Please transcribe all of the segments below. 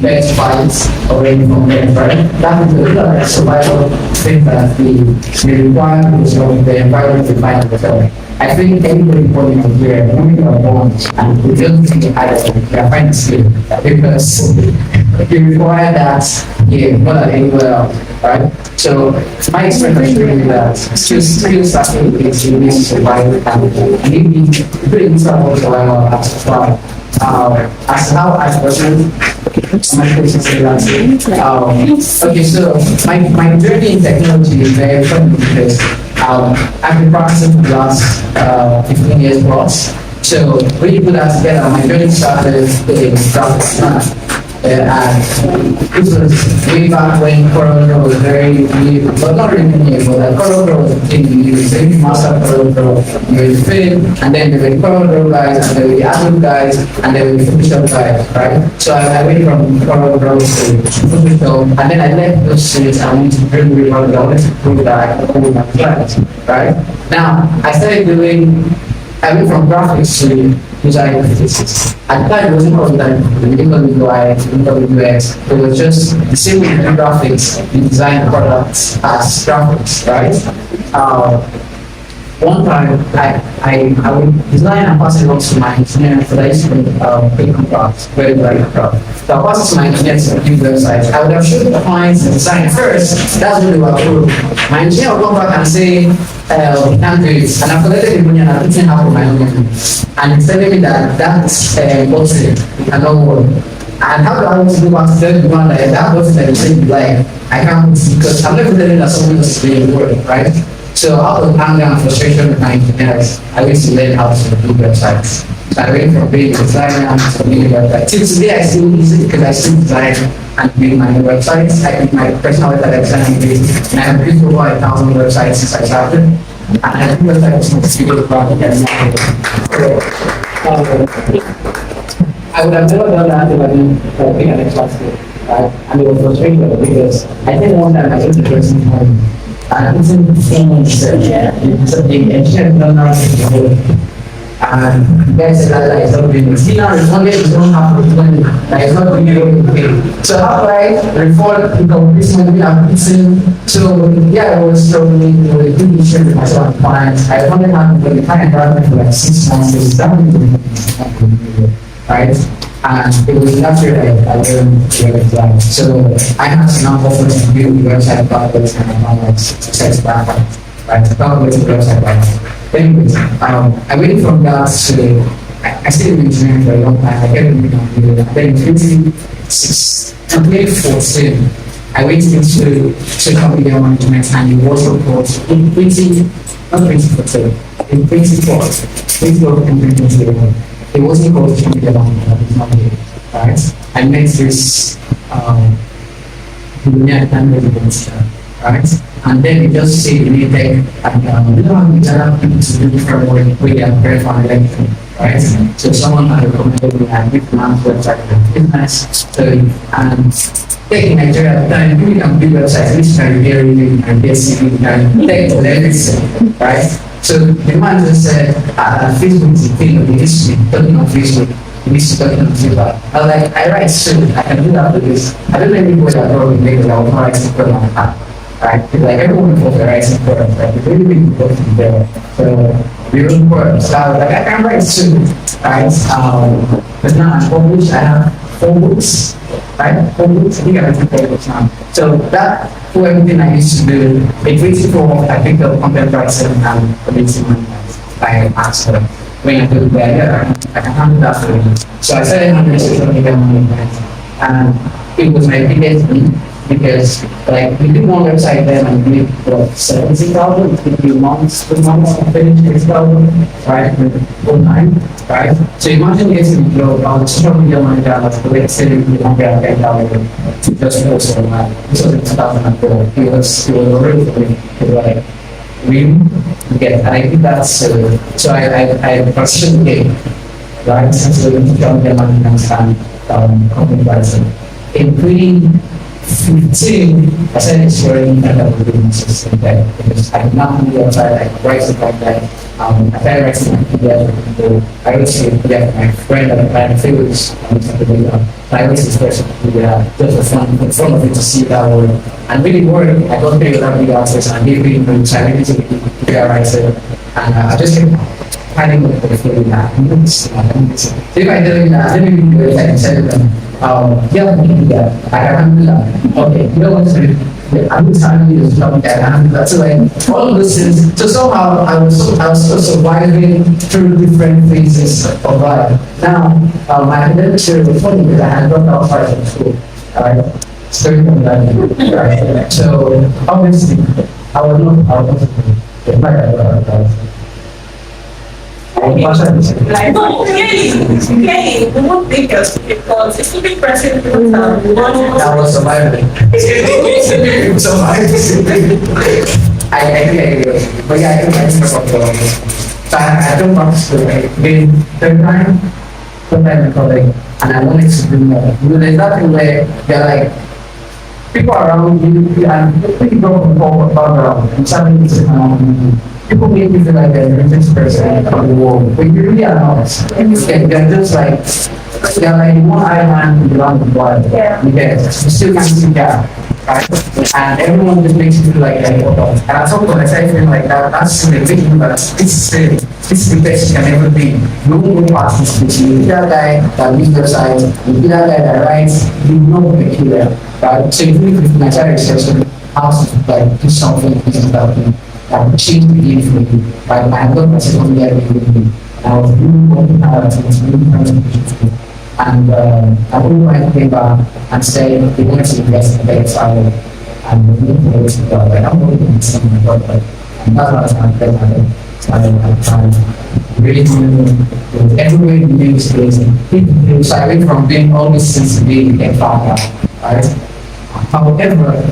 best fights already from them, right? That is a little like survival thing that we require to the environment to find themselves. I think anybody born in Nigeria, when we are born and we don't think we are finding skill because you require that here more than anywhere else, right? So my experience has shown me that skills are things you need to survive and maybe pretty survival as well. As how I person, my question is okay, so my journey in technology is very funny because I've been practicing for the last 15 years plus. So when you put that together, my journey started in graphic design. And this was way back when Corel was very new, but not really new, but like Corel was a thing. You were saying master Corel, you were Fin, and then there were Corel guys, and there were the Atom guys, and there were the Photoshop guys, right? So I went from Corel to Photoshop, and then I left those things and went to really I wanted to prove that I could do my clients, right? Now, I went from graphics to design physics. At the time, it wasn't called that UX. It was just the same way you do graphics, you design products as graphics, right? One time, I would design and pass it on to my engineer for the use of big contracts, very contract. So I pass it to my engineer to build websites. I would have shown the clients the design first, that's what they were approved. My engineer would come back and say, we can't do it. And I've collected the money and I've eaten half of my own money. And he's telling me that that's bottle cannot work. And how do I want to go back to tell the one that bottle that you say you like, I can't, because I'm never telling that someone else is doing work, right? So out of anger and frustration with my engineers, I used to learn how to build websites. So I went from being a designer to building websites. Till today I still use it because I still design and build my websites. I think my personal website design is, and I have built over 1,000 websites since I started. And I think websites is a big project and I would have never done that if I didn't think an extra skill, right? And it was frustrating because I think one time I was interested in home. And it's in things the engineer don't know how to do it. And guys said that it's not doing it. Now responded you don't have to do it. That is not doing it. So after I reformed the completion we are fixing, so yeah, I was struggling with a big issue with myself and clients. I wanted to be in the client environment for like 6 months. It was down right? And it was natural I learned web design. So I had to now offer to build website products and like success background, right? Probably the website background. Anyways, I went from that to I stayed in engineering for a long time. I kept doing computer. Then in 2014, I went into social media management and it was of course in 2014, in 2012, it wasn't called social media management, it's not here, right? I met this Millionaire right? And then we just say we need tech and we don't have to people to do different work where they are very familiar, right? So someone had recommended me and we manage website and business. So and tech in Nigeria at the time, we can build websites, which can be very and basically and tech for everything, right? So the man just said, Facebook is a thing of the history, talking on Facebook. He needs to talk on Twitter. I was like, I write soon, I can do that with this. I don't know anybody that wrote because I was not writing code on my app. Right? Like everyone was writing code, right? It's really big book there. So we wrote code. So I was like, I can write soon. Right? But now I'm published, I have 4 books. Right? 4 books, I think I have 4 books now. So that for everything I used to do, it really for I picked up content writing and community management by master. When I do that, I can handle that for you. So I started handling social media management, and it was my biggest need because, like, we did one website then and we did 70,000, it took 2 months to finish 6,000, right? Online, right? So imagine getting a job on social media manager, let's say you don't get to just post online. This was in 2004. It was already like, really get and I think that's so I pursued the right since the social media management and content writing. In 15, I started exploring other businesses in that because I did not do outside like writing like that. I started writing my PDF with people. I wrote to PDF my friend at my favorites I wrote this person just for fun of it to see that word. And really worked. I got paid with that video artist and gave me the challenge to be a writer. And I just kept finding the feeling that so if I tell you that I didn't even do it, I can tell them, yeah, I can do that. I can do that. Okay, you know what to do. I'm telling you this job that I that's like all of those things. So somehow I was still surviving through different phases of life. Now my academics were funny because I had dropped out part of school. Alright. Straight from that. Right. So obviously I was not in fact I was like, no, clearly, we won't think us because it's keeping pressing people down. I was surviving. I agree. But yeah, I don't like to talk about it. So I don't want to again, third time, sometime in college, and I wanted to do more. You know, there's nothing where they're like, people around you, and people from all background, and something to people make you feel like they're the richest person in the world, but you really are not. They're just like, they're like one island around the world. Yeah. You still can't see that, right? And everyone just makes you feel like they're important. And at some point I started feeling like that, that's the thing, but this is the best you can ever be. No one past this with you. Be that guy that leaves your side, you be that guy that writes, you know the killer, right? So if you my child research how to like do something about me. I would change the game for you. Right? I got myself on there with me. I was really working hard and really trying to push it. And I wouldn't mind came back and said, we want to invest in the travel. And we need to go to God. Like, I'm working on something like that. And that's what I was trying to get my head. So I'm trying to really do everywhere in the news is. So I went from being always since being a father. Right? However,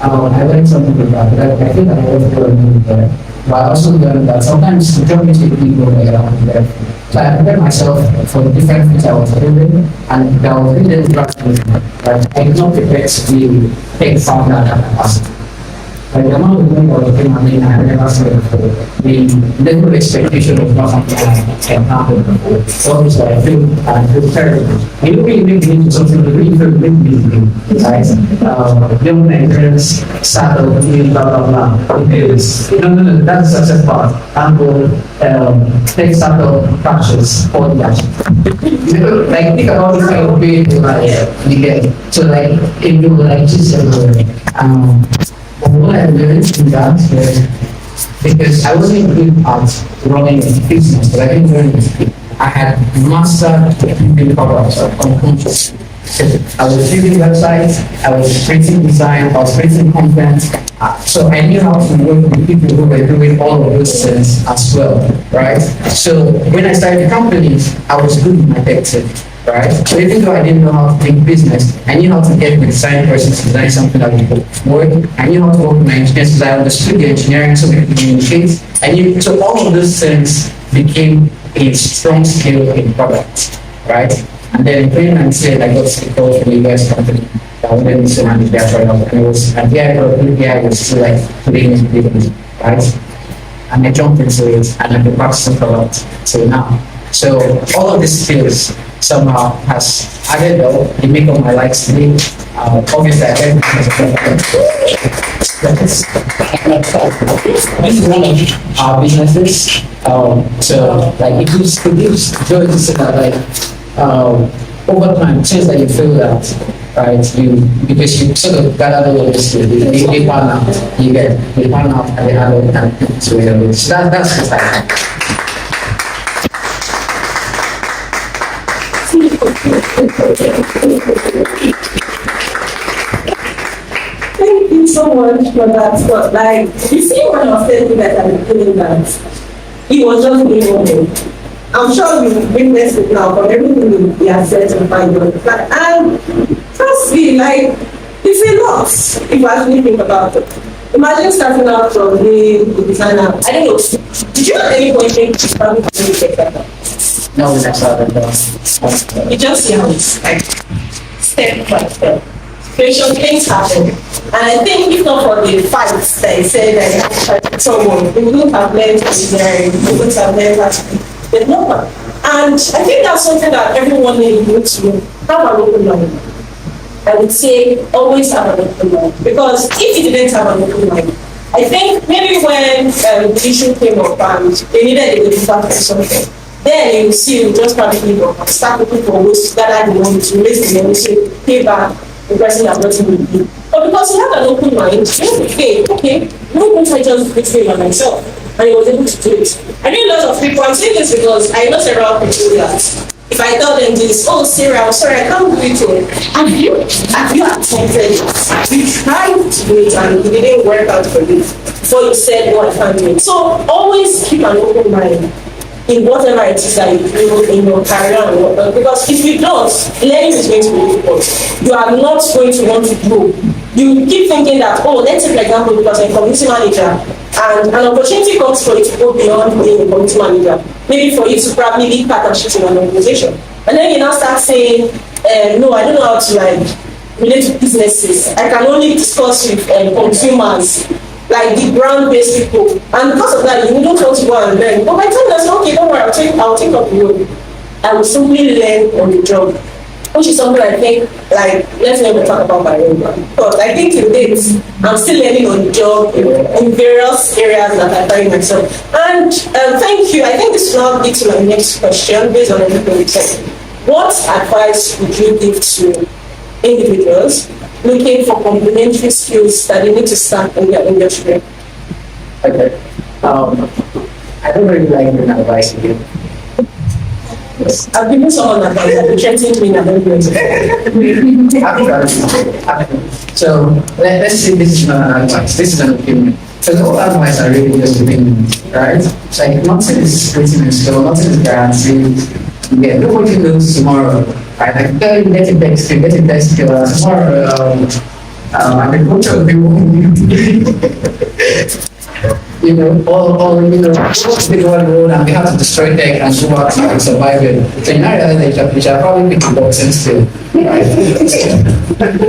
I learned something about that. I think that I was going there. But I also learned that sometimes you don't need to people around there. So I prepared myself for the different things I was doing, and that was really interesting. Right? I did not prepare to be a founder at that capacity. Like the amount of money I was paying, I had never seen before. The level of expectation of not something I can happen before. So I feel terrible. And you really make me into something that really feel make me, right? Young Nigerians start off doing blah blah blah. Because no, that's the success part. And take startup crashes all the action. Like think about this kind of way to like you get so like if you like just everywhere. What I learned in that was because I wasn't good at running a business, but I didn't learn it. I had mastered building products unconsciously. So I was building websites, I was creating design, I was creating content. So I knew how to work with people who were doing all of those things as well, right? So when I started companies, I was good with my tech tip. Right? So even though I didn't know how to think business, I knew how to get the design person to design something that would work. I knew how to work with my engineers because I understood the engineering so we could communicate. So all of those things became a strong skill in product, right? And then in 2019, I got a call from a US company that wanted me to manage their product. And it was, and I was still like putting in business, right? And I jumped into it and I've been practicing product till now. So all of these skills somehow has added up the make of my life today. Obviously, I learned this is one of our businesses. So like it gives joy to say that like over time, since that you feel that right, because you sort of gather all of this skills, you pan out, you pan out and they have all the time to it. So that's just like. Thank you so much for that. But like, you see, when I was telling you that I'm feeling that it was just me moving. I'm sure you witnessed it now, but everything you have said to find your like, and trust me, like, it's a lot if you actually think about it. Imagine starting out from being the designer. I don't know. Did you at any point think you probably going to get better? No, that's not it. You just see how it's like step by step. situation, things happen. And I think if not for the fights that I said that I had to fight with someone, we wouldn't have learned engineering, we wouldn't have learned how to be developer. And I think that's something that everyone needs to have an open mind. I would say always have an open mind. Because if you didn't have an open mind, I think maybe when the issue came up and they needed a deliver or something, then you see you just probably start looking for ways to gather the money, to raise the money, to pay back the person that brought in with you. But because you have an open mind, you say, okay, why don't I just do it by myself? And he was able to do it. I know a lot of people, I'm saying this because I know several people that if I tell them this, oh Sarah, I'm sorry, I can't do it. Have you attempted it? You tried to do it and it didn't work out for you before you said, no, I can't do it. So always keep an open mind in whatever it is that you do in your career and whatnot. Because if you don't, learning is going to be difficult. You are not going to want to grow. You keep thinking that, oh, let's take for example, because I'm a community manager, and an opportunity comes for you to go beyond being a community manager. Maybe for you to probably lead partnerships in an organization. And then you now start saying, no, I don't know how to relate to businesses. I can only discuss with consumers, like the ground-based people. And because of that, you don't want to go and learn. But by the time that's okay, don't worry, I'll take up the road. I will simply learn on the job. Which is something I think, let's never talk about my own one. But I think to date, I'm still learning on the job in various areas that I find myself. And thank you. I think this will now lead to my next question based on everything you said. What advice would you give to individuals looking for complementary skills that they need to start in their industry? Okay. I don't really like giving advice to you. I've given someone advice that they threatened me and I don't do it. So let's say this is not an advice, this is an opinion. So the whole advice are really just opinions, right? It's like nothing is written in stone, nothing is guaranteed. Yeah, nobody knows tomorrow. Right? I can tell you getting back skill, tomorrow agriculture will be you know, or you know, they go on the road and they have to destroy tech and go out and survive it. So you now realize that you should probably pick the boxing still, right?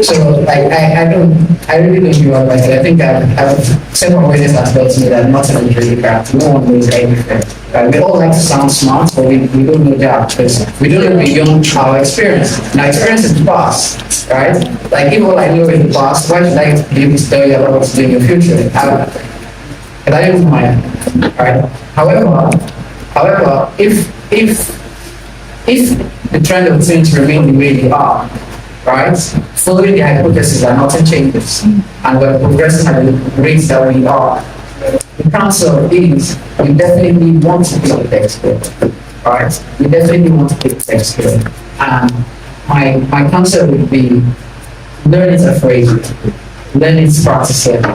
So I really don't give advice. I think I've several awareness that tells me that nothing is really correct. No one knows anything. Right? We all like to sound smart, but we don't know that because we don't know beyond our experience. And our experience is the past, right? Like if all I know is the past, why should I be able to tell you about what's in your future? I don't mind, right? However, if the trend of things remain the way they are, right? Following the hypothesis that nothing changes, and we're progressing at the rates that we are, the counsel is you definitely want to be a tech skill, right? You definitely want to take a tech skill, and my counsel would be learn it afraid, learn it practice it.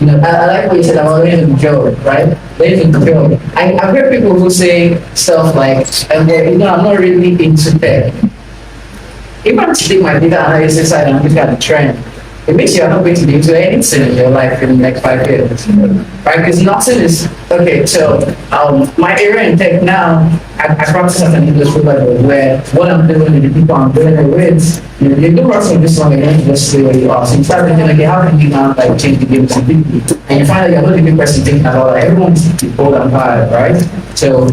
You know, I like what you said about learning the job, right? Learning the job. I've heard people who say stuff like, you know, I'm not really into tech. If I'm to take my data analysis side and look at the trend, it means you're not going to be into anything in your life in the next 5 years, right? Because nothing is, okay, so my area in tech now, I practice at an industry level where what I'm doing and the people I'm doing it with, you do work for this long, you don't just stay where you are. So you start thinking, okay, how can you now change the game completely? And you find that you're not the big person thinking about it. Everyone's old and tired, right? So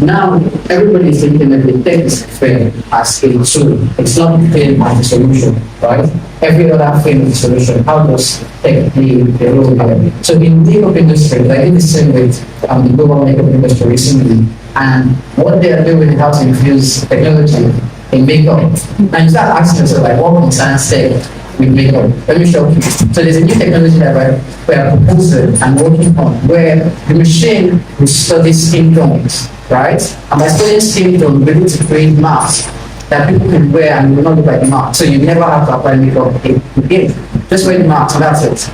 now everybody is thinking that the tech is fair as a tool. It's not fair as a solution, right? Every other thing is a solution. How does tech play the role here? So in the makeup industry, I did the same with the global makeup industry recently, and what they are doing is how to infuse technology in makeup. And you start asking yourself, like, what concerns tech with makeup? Let me show you. So there's a new technology that we are proposing and working on where the machine will study skin tones, right? And by studying skin tones, we'll be able to create masks that people can wear and will not look like the mask. So you never have to apply makeup again. Just wear the mask and that's it,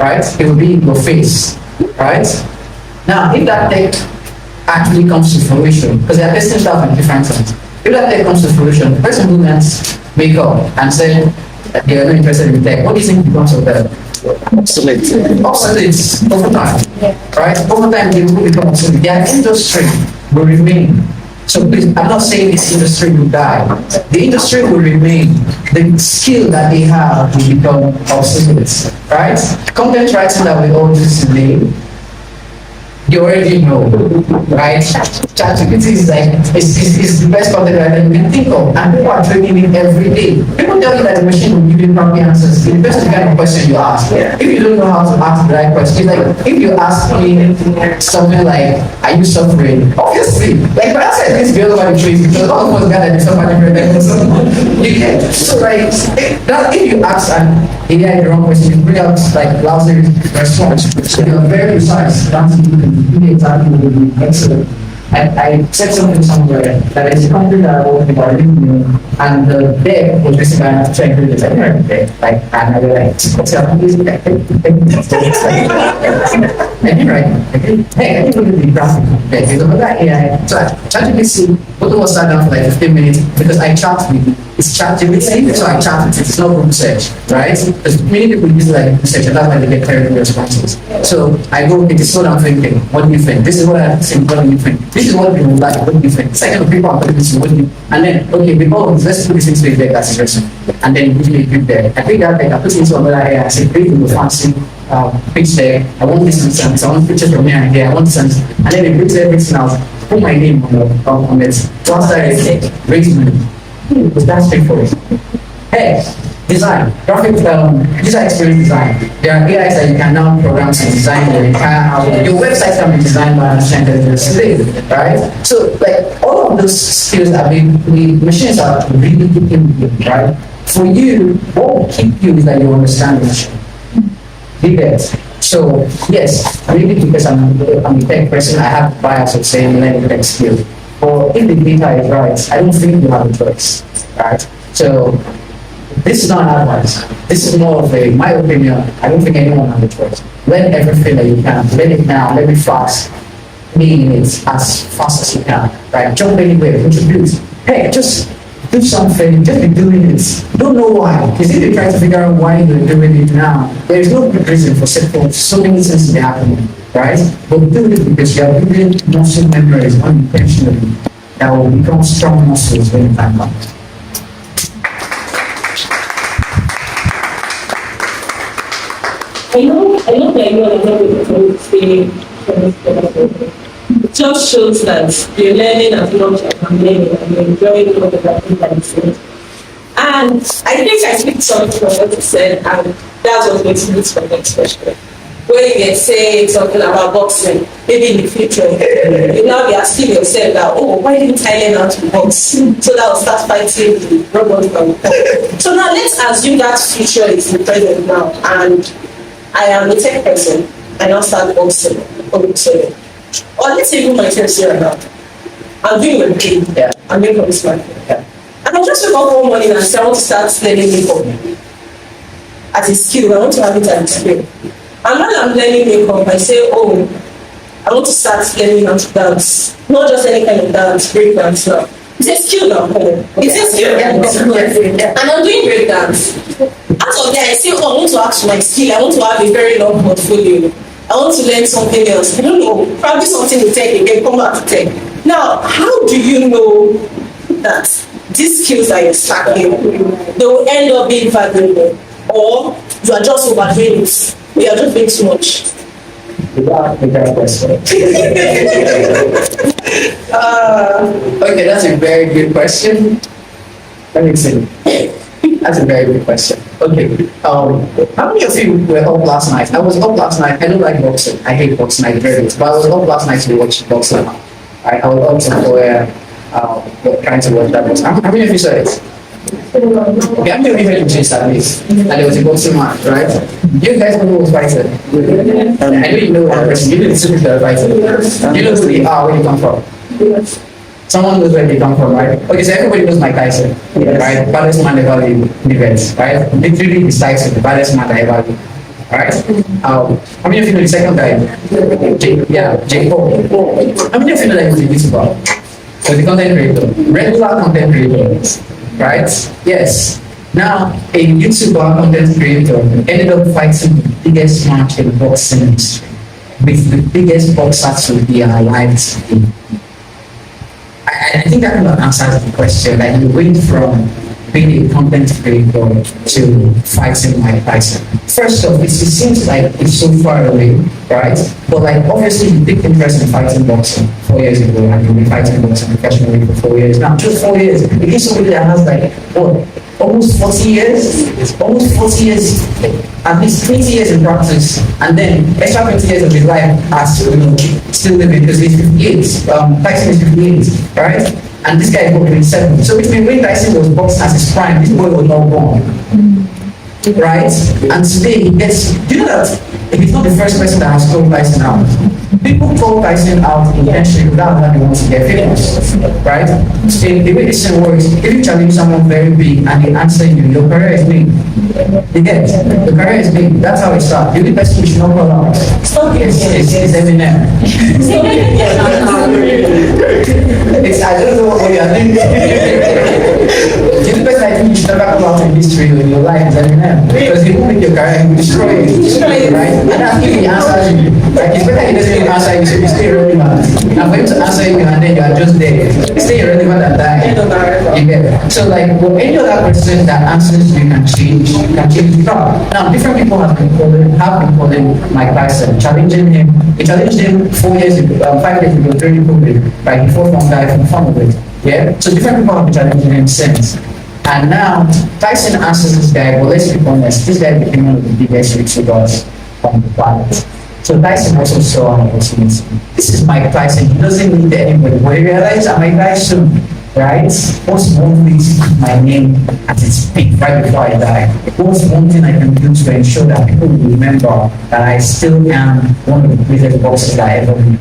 right? It will be in your face, right? Now, if that tech actually comes to fruition, because they are testing stuff in different things, if that tech comes to fruition, the person who learns makeup and said that they are not interested in tech, what do you think becomes of them? Obsolete over time, right? Over time, they will become obsolete. Their industry will remain, So please, I'm not saying this industry will die. The industry will remain. The skill that they have will become obsolete, right? Content writing that we all do today, you already know, right? ChatGPT is like, it's the best content writer you can think of, and people are training it every day. People tell you that the machine will give you proper answers. It depends on the kind of question you ask. If you don't know how to ask the right question, like if you ask me something like, "Are you suffering?" Obviously, like my answer is going to be all over the place because all of us got to be suffering every day. You get so like that. If you ask an AI the wrong question, you bring out like lousy response. So you're very precise. That's exactly what we do. Excellent. I said something somewhere that is something that I was about and the deck was basically I have to check the designer like and I was like, what's up? And you're right. Hey, I didn't look at the graphic deck. You know that AI. So I ChatGPT, both of us sat down for like 15 minutes because I chat with it's ChatGPT, so I chat with it. It's not Google search, right? Because many people use like research and that's why they get terrible responses. So I go, okay, this is what I'm thinking. What do you think? This is what I'm thinking. What do you think? This is what people like. What do you think? Second, people are putting this. What do you? And then, okay, with all of this, let's put this into a deck that's interesting. And then give me a good deck. I think that deck I put it into another area. I say, create a fancy pitch deck. I want this and I want pictures from here and here. I want this and then it brings everything else. Put my name on it. Once I raise money. Because that's straightforward. Hey, design, graphic user experience design. There are AIs that you can now program to design your entire your website can be designed by artificial intelligence today, right? So like all of those skills that the machines are really keeping you, right? For you, what will keep you is that you understand the machine. You get. So yes, maybe because I'm a tech person, I have bias of saying learning tech skill. Or if the data is right, I don't think you have a choice, right? So this is not advice. This is more of my opinion. I don't think anyone has a choice. Learn everything that you can. Learn it now. Learn it fast. Meaning it as fast as you can, right? Jump anywhere. Contribute. Hey, just do something. Just be doing it. Don't know why. Because if you try to figure out why you're doing it now, there is no good reason for so many things to be happening. Right? But do it because you are building muscle memories unintentionally that will become strong muscles when the time comes. I know that you are not going to say it just shows that you're learning as much as I'm learning and you're enjoying all the things that you say. And I think I picked something from what you said, and that's what makes me for the next question. Where you can say something about boxing, maybe in the future, you now be asking yourself that, oh, why didn't I learn how to box? So that I'll start fighting the robot. So now let's assume that future is the present now, and I am a tech person, I now start boxing. Or let's say you myself here now. I'm doing a game, I'm doing for this market. And I just wake up one morning and say, I want to start learning makeup. As a skill, I want to have it as a skill. And when I'm learning makeup, I say, oh, I want to start learning how to dance. Not just any kind of dance, break dance now. It's a skill now. It's a skill. And I'm doing break dance. Out of there, I say, oh, I want to add to my skill. I want to have a very long portfolio. I want to learn something else. I don't know, probably something to tech again, come back to tech. Now, how do you know that these skills that you're stacking, they will end up being valuable? Or you are just overdoing it? We are just being too much. Okay, that's a very good question. Let me see. That's a very good question. Okay, how many of you were up last night? I was up last night. I don't like boxing. I hate boxing. I very much. But I was up last night to watch boxing. I was up somewhere trying to watch that boxing. How many of you saw it? Okay, I'm going to even change that place. And there was a boxing match, right? You guys know who was fighting. I know you know one person. You know the two people that are fighting. You know who they are, where they come from. Someone knows where they come from, right? Okay, so everybody knows Mike Tyson, right? Baddest man ever in events, right? Literally the Tyson, the baddest man ever lived, right? How many of you know the second guy? Jake Paul. How many of you know that he was a YouTuber? So the content creator, regular content creator, right? Yes. Now, a YouTuber content creator ended up fighting the biggest match in boxing history with the biggest boxer to be alive today. I I think that kind of answers the question. Like you went from being a content creator to fighting Mike Tyson. First off, it seems like it's so far away, right? But like obviously you take interest in fighting boxing 4 years ago and you've been fighting boxing professionally for 4 years. Now just 4 years. Against somebody that has like what? Almost 40 years, almost 40 years, at least 20 years in practice, and then extra 20 years of his life as still living because he's 58. Tyson is 58, right? And this guy is 27. So which means when Tyson was boxing at his prime, this boy was not born. Right? And today he gets, do you know that he's not the first person that has called Tyson out? People call Tyson out intentionally without that they want to get famous. Right? So the way this thing works, if you challenge someone very big and they answer you, your career is big. You get it? The career is big. That's how it starts. The only person you should not call out is Millionaire. It's, I don't know what you are doing. The only person I think you should never call out in history in your life is Millionaire. Because he will make your career, he will destroy it. Right? And after he answers you, like it's better he doesn't even answer you, so you stay irrelevant. And for him to answer you and then you are just there. Stay irrelevant and die. You get it? So like for any other person that answers you can change the crowd. Now different people have been calling Mike Tyson, challenging him. They challenged him 4 years ago, 5 years ago during COVID, right? He fought one guy from Fun. Yeah? So different people have been challenging him since. And now Tyson answers this guy, well let's be honest, this guy became one of the biggest YouTubers on the planet. So Tyson also saw an opportunity. This is Mike Tyson, he doesn't need anybody. But he realized I might die soon, right? What's one thing to keep my name at its peak right before I die? What's one thing I can do to ensure that people will remember that I still am one of the greatest boxers I ever knew,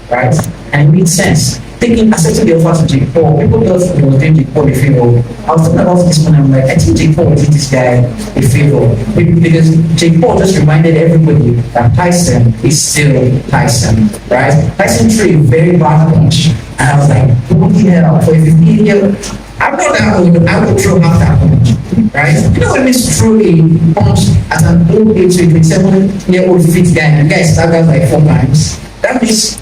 right? And it made sense. Accepting the offer to Jake Paul, people thought he was doing Jake Paul a favor. I was talking about this one, I'm like, I think Jake Paul did this guy a favor. Because Jake Paul just reminded everybody that Tyson is still Tyson, right? Tyson threw a very bad punch. And I was like, what the hell? For a 15-year, I'm not that old, I would throw half that punch, right? You know when this throw a punch at an old age, so a 27-year-old fit guy, and the guy staggered like 4 times? That means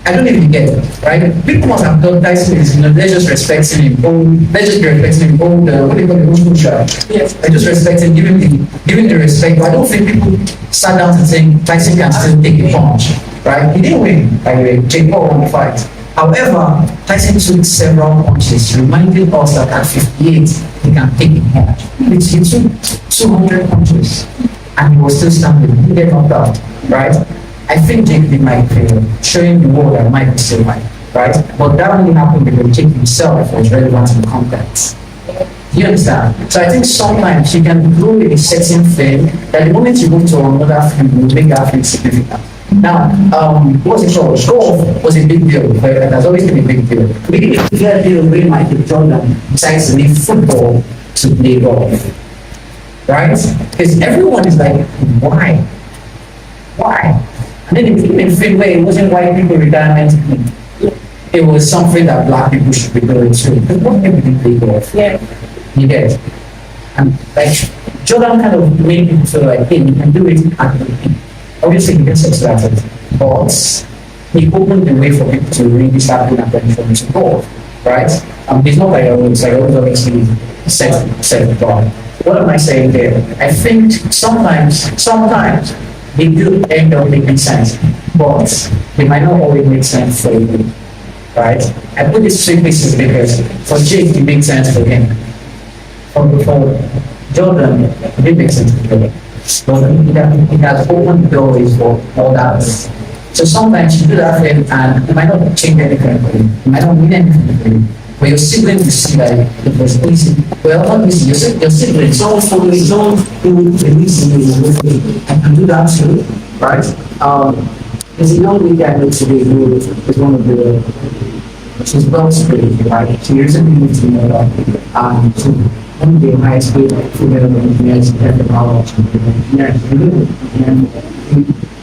I don't even get it, right? People must have done Tyson is, let's just respect him. Let's just be respecting him. What do you call the old school show? Yes. I just respect him, give him the respect. But I don't think people sat down and saying Tyson can still take a punch, right? He didn't win, by the way. Jake Paul won the fight. However, Tyson took several punches, reminding us that at 58, he can take a punch. He took 200 punches, and he was still standing. He didn't get knocked out, right? I think Jake did Mike favor, showing the world that Mike is still Mike, right? But that only happened because Jake himself was relevant in context. Do you understand? So I think sometimes you can grow a certain thing that the moment you move to another field, you make that thing significant. Now, what's it called? Golf was a big deal, but it has always been a big deal. Maybe a bigger deal when Michael Jordan decides to leave football to play golf, right? Because everyone is like, why? Why? And then it became a thing where it wasn't white people retirement. It was something that black people should be doing too. Because what people did play golf? Yeah. You get it? And like Jordan kind of made people feel like, hey, you can do it at the peak. Obviously he gets excited, but he opened the way for people to really start paying attention to golf, right? It's not like always, like always obviously set the bar. What am I saying there? I think sometimes they do end up making sense, but they might not always make sense for you, right? I put this 3 pieces because for Jake, it makes sense for him. For Jordan, it didn't make sense for him. But it has opened doors for others. So sometimes you do that thing and it might not change anything for you. It might not mean anything for you. But your sibling will see that it was easy. Well, not easy. Your sibling, someone following, someone who believes in you, and can do that too, right? There's a young lady I know today who is one of the, she's well spirited, right? She recently moved to New York. So one day, high school, female engineers, and technology, and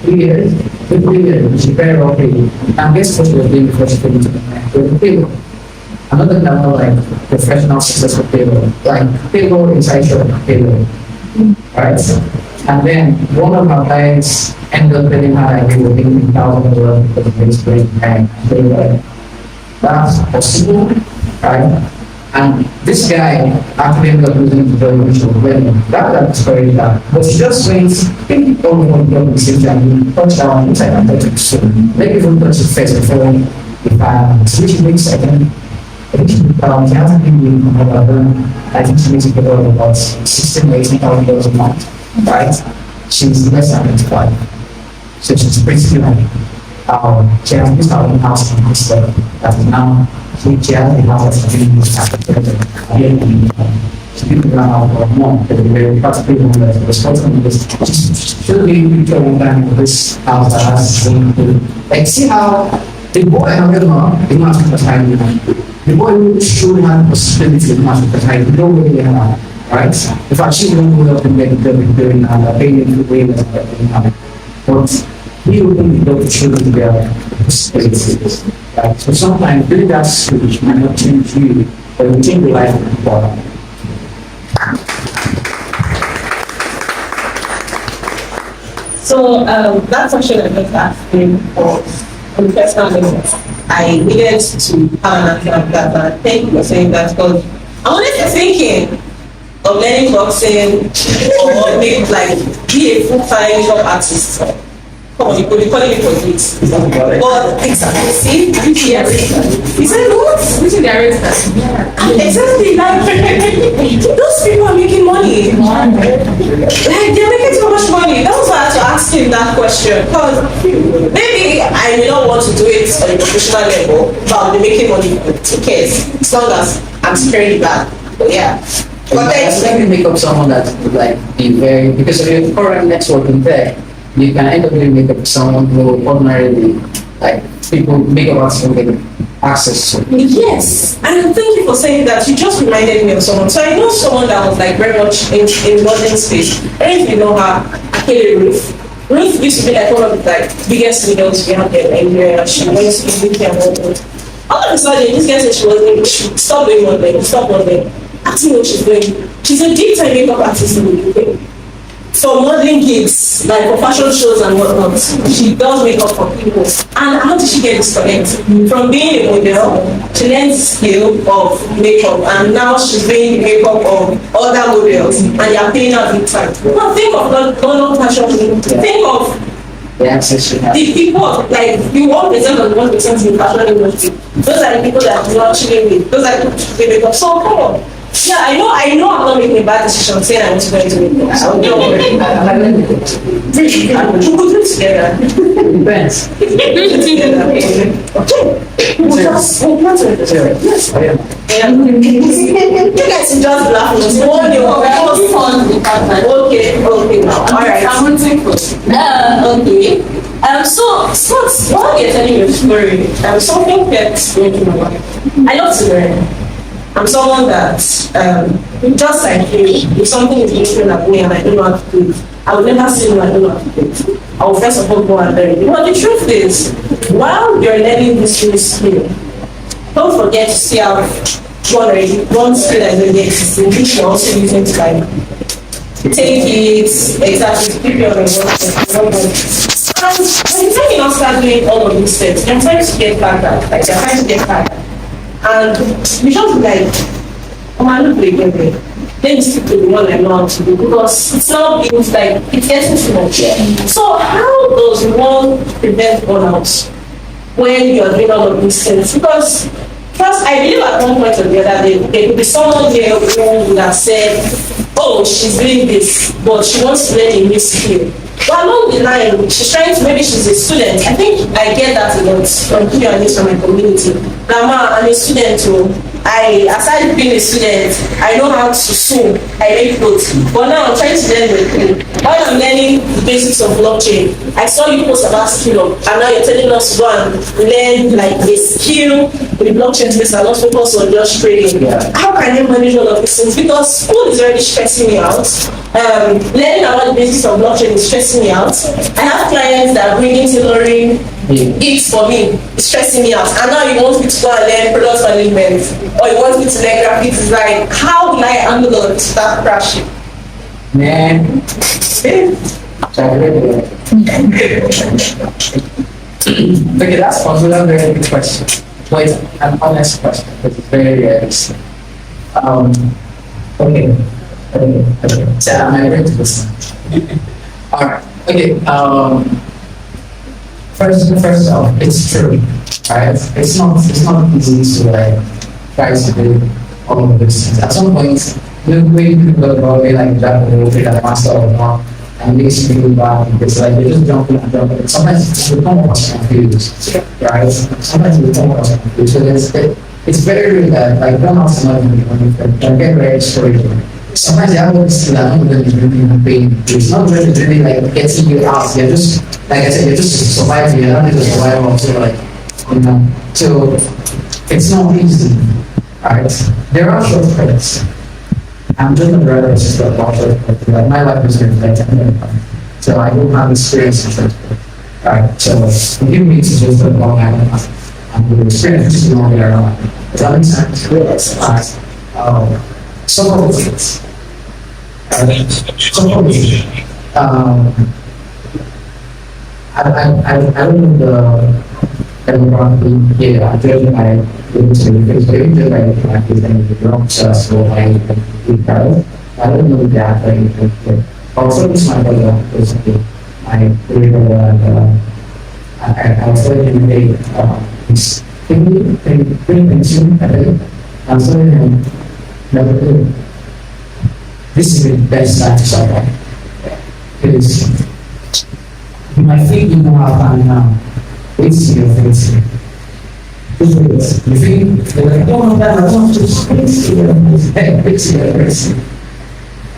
3 years, she's very well paid. And guess what she was doing before she came into the payroll? I'm not talking about like professional successful payroll, like payroll inside your payroll, right? And then one of our clients ended up telling her like they were paying $1,000 for the base rate, and they were that's possible, right? And this guy actually ended up losing the revolution when that's very bad. But he just went, think all over the same time, he touched down inside and touched it soon. Maybe even touch it first before the fire, which makes, I think he hasn't been doing about I think she makes it about 16 or 18,000 dollars a month, right? She's less than 25. So she's basically like, she has this her own house in this level. That is now, she has the house that's being used after she didn't run out for a month, but we're practically one that was responsible for this. She'll be picture one time for this house that has its own pool. Like, see how the boy, however, is not super tiny. The boy who truly had the possibility of not super tiny, no way they have, right? In fact, she won't go up and make the doing paying the way that they're doing now. But he will be able to children together possibilities. Right? So sometimes doing that switch might not change you, but it will change the life of people. So that question I just asked him on the first time I needed to have an answer of that, and thank you for saying that because I wanted to thinking of learning boxing or maybe like be a full-time job artist. Come on, you could be calling me for this. But exactly, see, yes. He said, what? Which is the arrest? Exactly, like those people are making money. Like they're making so much money. That was why I had to ask him that question. Because maybe I may not want to do it on a professional level, but I'll be making money. Who cares? As long as I'm securing that. But yeah. But let me make up someone that would like be very, because of your current networking there, you can end up doing makeup with someone who ordinarily, like, people, makeup artists don't get access to. yes, and thank you for saying that. You just reminded me of someone. So I know someone that was like very much in modeling space. I don't know if you know her, Akele Ruth. Ruth used to be like one of the like biggest videos we have in Nigeria. She went to the UK and whatnot. All of a sudden, this girl said she stopped doing modeling, stopped modeling. Ask me what she's doing. She's a deep time makeup artist in the UK. For modeling gigs, like for fashion shows and whatnot, she does makeup for people. And how did she get this connect? From being a model, she learned the skill of makeup, and now she's doing the makeup of other models, and you're paying her big time. Now think of not fashion, think of The access you have. the people, like the 1% of the 1% in the fashion industry. Those are the people that you actually with. Those are the people who makeup. So come on. Yeah, I know I'm not making a bad decision saying I want to go into it. So don't worry. We could do it together. Depends. Yes, I am. You guys just laugh at us. Okay, now. Alright. I'm waiting for Okay. So while you're telling your story, something that's going through my mind. I love to learn. I'm someone that, just like you, if something is different at me and I don't know how to do it, I will never say no, I don't know how to do it. I will first of all go and learn it. But the truth is, while you're learning this new skill, don't forget to see out one skill that is already existing, which you're also using to like take it, exactly, keep your work. And by the time you now start doing all of these steps, you're trying to get better, like you're trying to get better. And you just like, oh, I don't play again. Let me stick to the one I know how to do because it's not being like, it's getting too much. So how does one prevent burnout when you're doing all of these things? Because first, I believe at one point or the other, there could be someone here who would have said, oh, she's doing this, but she wants to learn a new skill. But along the line, she's trying to, maybe she's a student. I think I get that a lot from here and from my community. Grandma, I'm a student too. Aside being a student, I know how to sew, I make clothes. But now I'm trying to learn with you. While I'm learning the basics of blockchain, I saw you post about skill up, and now you're telling us to go and learn like a skill with blockchain space and not focus on just trading. Yeah. How can I manage all of these things? Because school is already stressing me out. Learning about the basics of blockchain is stressing me out. I have clients that are bringing tailoring gigs for me. It's stressing me out. And now you want me to go and learn product management, or you want me to learn graphic design. How will I handle all this without crashing? Man. Okay, that's also a very good question. Wait, an honest question, because it's very realistic. Um, okay, okay. So I'm ready to listen. All right. Okay. First off, it's true, right? It's not easy to like try to do all of these things. At some point, the way people go away like that, they will take a master of one, and makes you feel bad because like they just jumping and jumping. Sometimes it's become us confused, right? Sometimes we become us confused. So it's very real that like don't have somebody can get very straight. Sometimes they have all this thing that not really really pain. It's not really like getting you out. You're just like I said, you're just surviving. You're not even survival. So like so it's not easy, right? There are shortcuts. I'm just a brother and sister about shortcuts. Like my life is very like so I don't have experience in shortcuts. Right? So give me to just a long I'm going to experience just long way around. Does that make sense? Yes. Some of the things. I don't know the demographic here. I feel like I would say because they just like is the wrong church or I don't know that also it's my brother basically. I was telling him he's pretty consumed. I was telling him never this is the best time to start because you might think you know how far now. It's your face. You think they're like, oh, I want to face your face.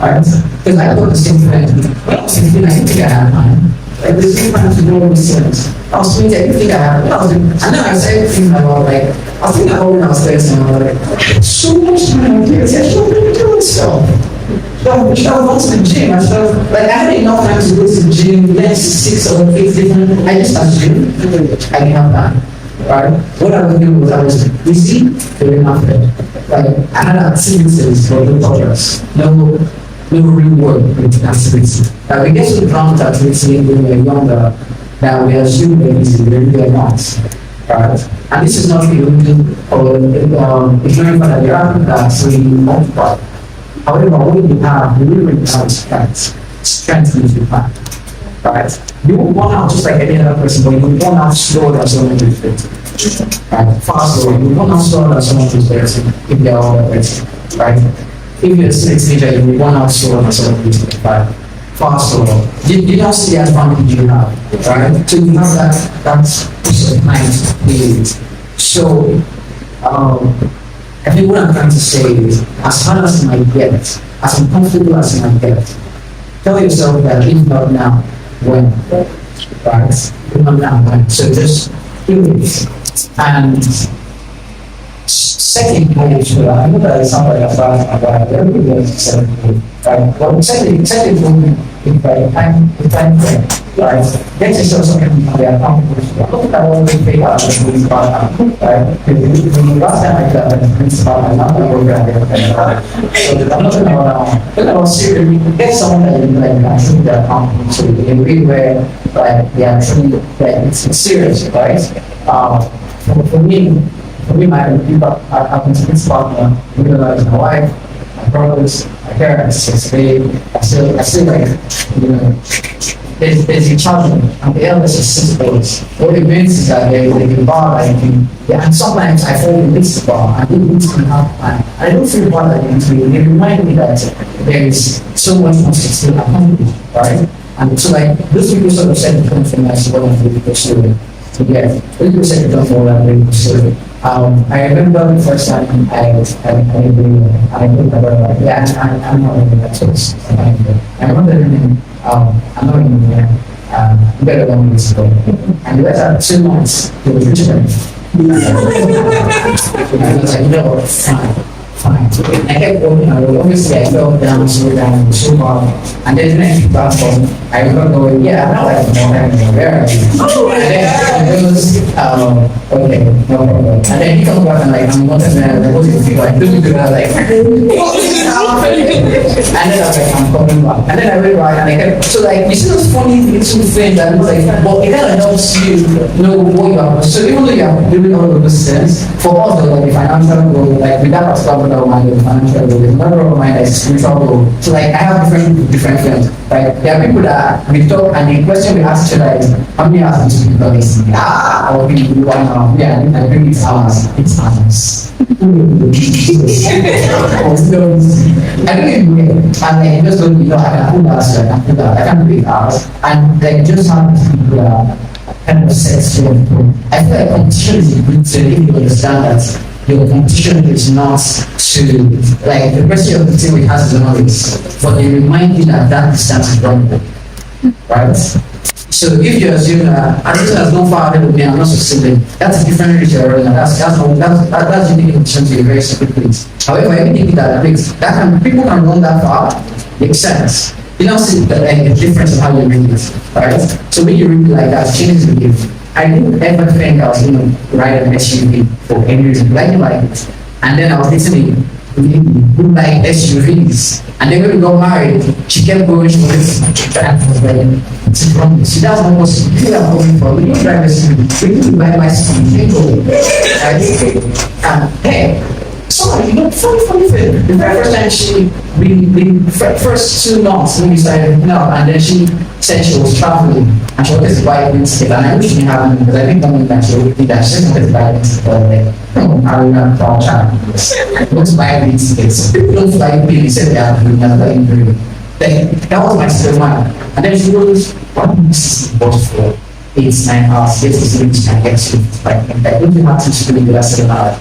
Alright? Because I thought the same thing. When I was 15, I didn't think I had time. Like the same time to do all these things. I was 20, I didn't think I had time. And then I started thinking about like, I was thinking about when I was 13 and I was like, so much time on kids, I should be doing stuff. I was going to the gym. I felt like I had enough time to go to the gym, learn 6 or 8 different. I just assumed I didn't have time. Right? What I was doing was I was busy doing nothing. Like I had activities for the others. No reward with activity. We get to the ground activity when we're younger that we assume that it's really not. Right? And this is not illegal or ignoring that we are that we multiply. However, what you have, you really have strength. Strength means you have. Right? You will burn out just like any other person, but you will burn out slower than someone who's 50. Right? Far slower. You will burn out slower than someone who's 30 if they are all 30. Right? If you're a teenager, you will burn out slower than someone who's 25. Far slower. You don't see the advantage you have. Right? So you have that piece of mind to deal with. So, I think what I'm trying to say is, as hard as it might get, as uncomfortable as it might get, tell yourself that if not now, when? Right? If not now, when? So just do it. And second page, I know that it's not like a fast, but I really want to say it. Right? Well, second if I'm frame, right? Get yourself something on the account. Look at all the big opportunities about right? The last time I got a principal, I'm not going to go grab it. So I'm not going to look about seriously, get someone that you like actually their account so in a way where like they actually that it's serious, right? For me, my I've been partner, realize my wife, my brothers, my parents, I still like, there's a challenge, and the eldest is 6 boys. What it means is that they can bar, and sometimes I fall in the bar, and they need to have time. I don't feel bothered into it. They remind me that there is so much more to still accomplish, right? And so like, those people sort of said the thing as one of the people student. So yeah, those people said the more than they student. I remember the first time I remember like, yeah, I'm not in that space. I remember I'm not in there, better than weeks ago. And the rest 2 months, they were returning. And I was like, no, fine. I kept walking, obviously I fell down, so hard. And then the next platform, I remember going, yeah, I'm not like where are you? And then it goes, okay, no problem. And then he comes back and like, I'm not a man, what do you think? Like, do that, like, And then I was like, I'm coming back. And then I went back and I kept, so like, you see those funny little things that look like, but it kind of helps you know what you are. So even though you are doing all of those things, for us, the financial goal, like with that particular model of mind, the financial goal, there's another of mine that is spiritual goal. So like, I have different friends. Right? There are people that we talk and the question we ask each other is, how many hours do you do this? Or we do 1 hour. Yeah, I think it's hours. It's hours. I don't even and like just don't I can put that, I can put that, I can do it hours. And like just have these people that kind of set I feel like competition is a good thing if you understand that your competition is not to, like, the person you're competing with has the knowledge, but they remind you that that distance is running, right? So if you assume that Addition has gone far ahead of me, I'm not succeeding, that's a different reach you're running, that's unique competition to a very separate place. However, anything that makes, that can, people can run that far, makes sense. You don't see the, like, the difference of how you read it, right? So when you read it like that, changes the game. I didn't ever think I was going to ride an SUV for any reason. Like it. And then I was listening who like SUVs. And then when we got married, she kept going to this. And I was like, it's wrong. So that's not what you are going for. We don't drive SUV. We need to buy my SUV. And hey, sorry, you know, funny thing. The very first time first 2 months when we started, and then she said she was traveling and she wanted to buy a plane ticket. And I wish it didn't happen because I think something that she would think that she wanted to buy a plane ticket. I will not call child. I want to buy a plane ticket. So people don't fly plane, said they are doing another interview. That was my sister one. And then she goes, what is this bus for 8-9 hours? Get to see which can get to. Like, don't you have to do the last 7 hours?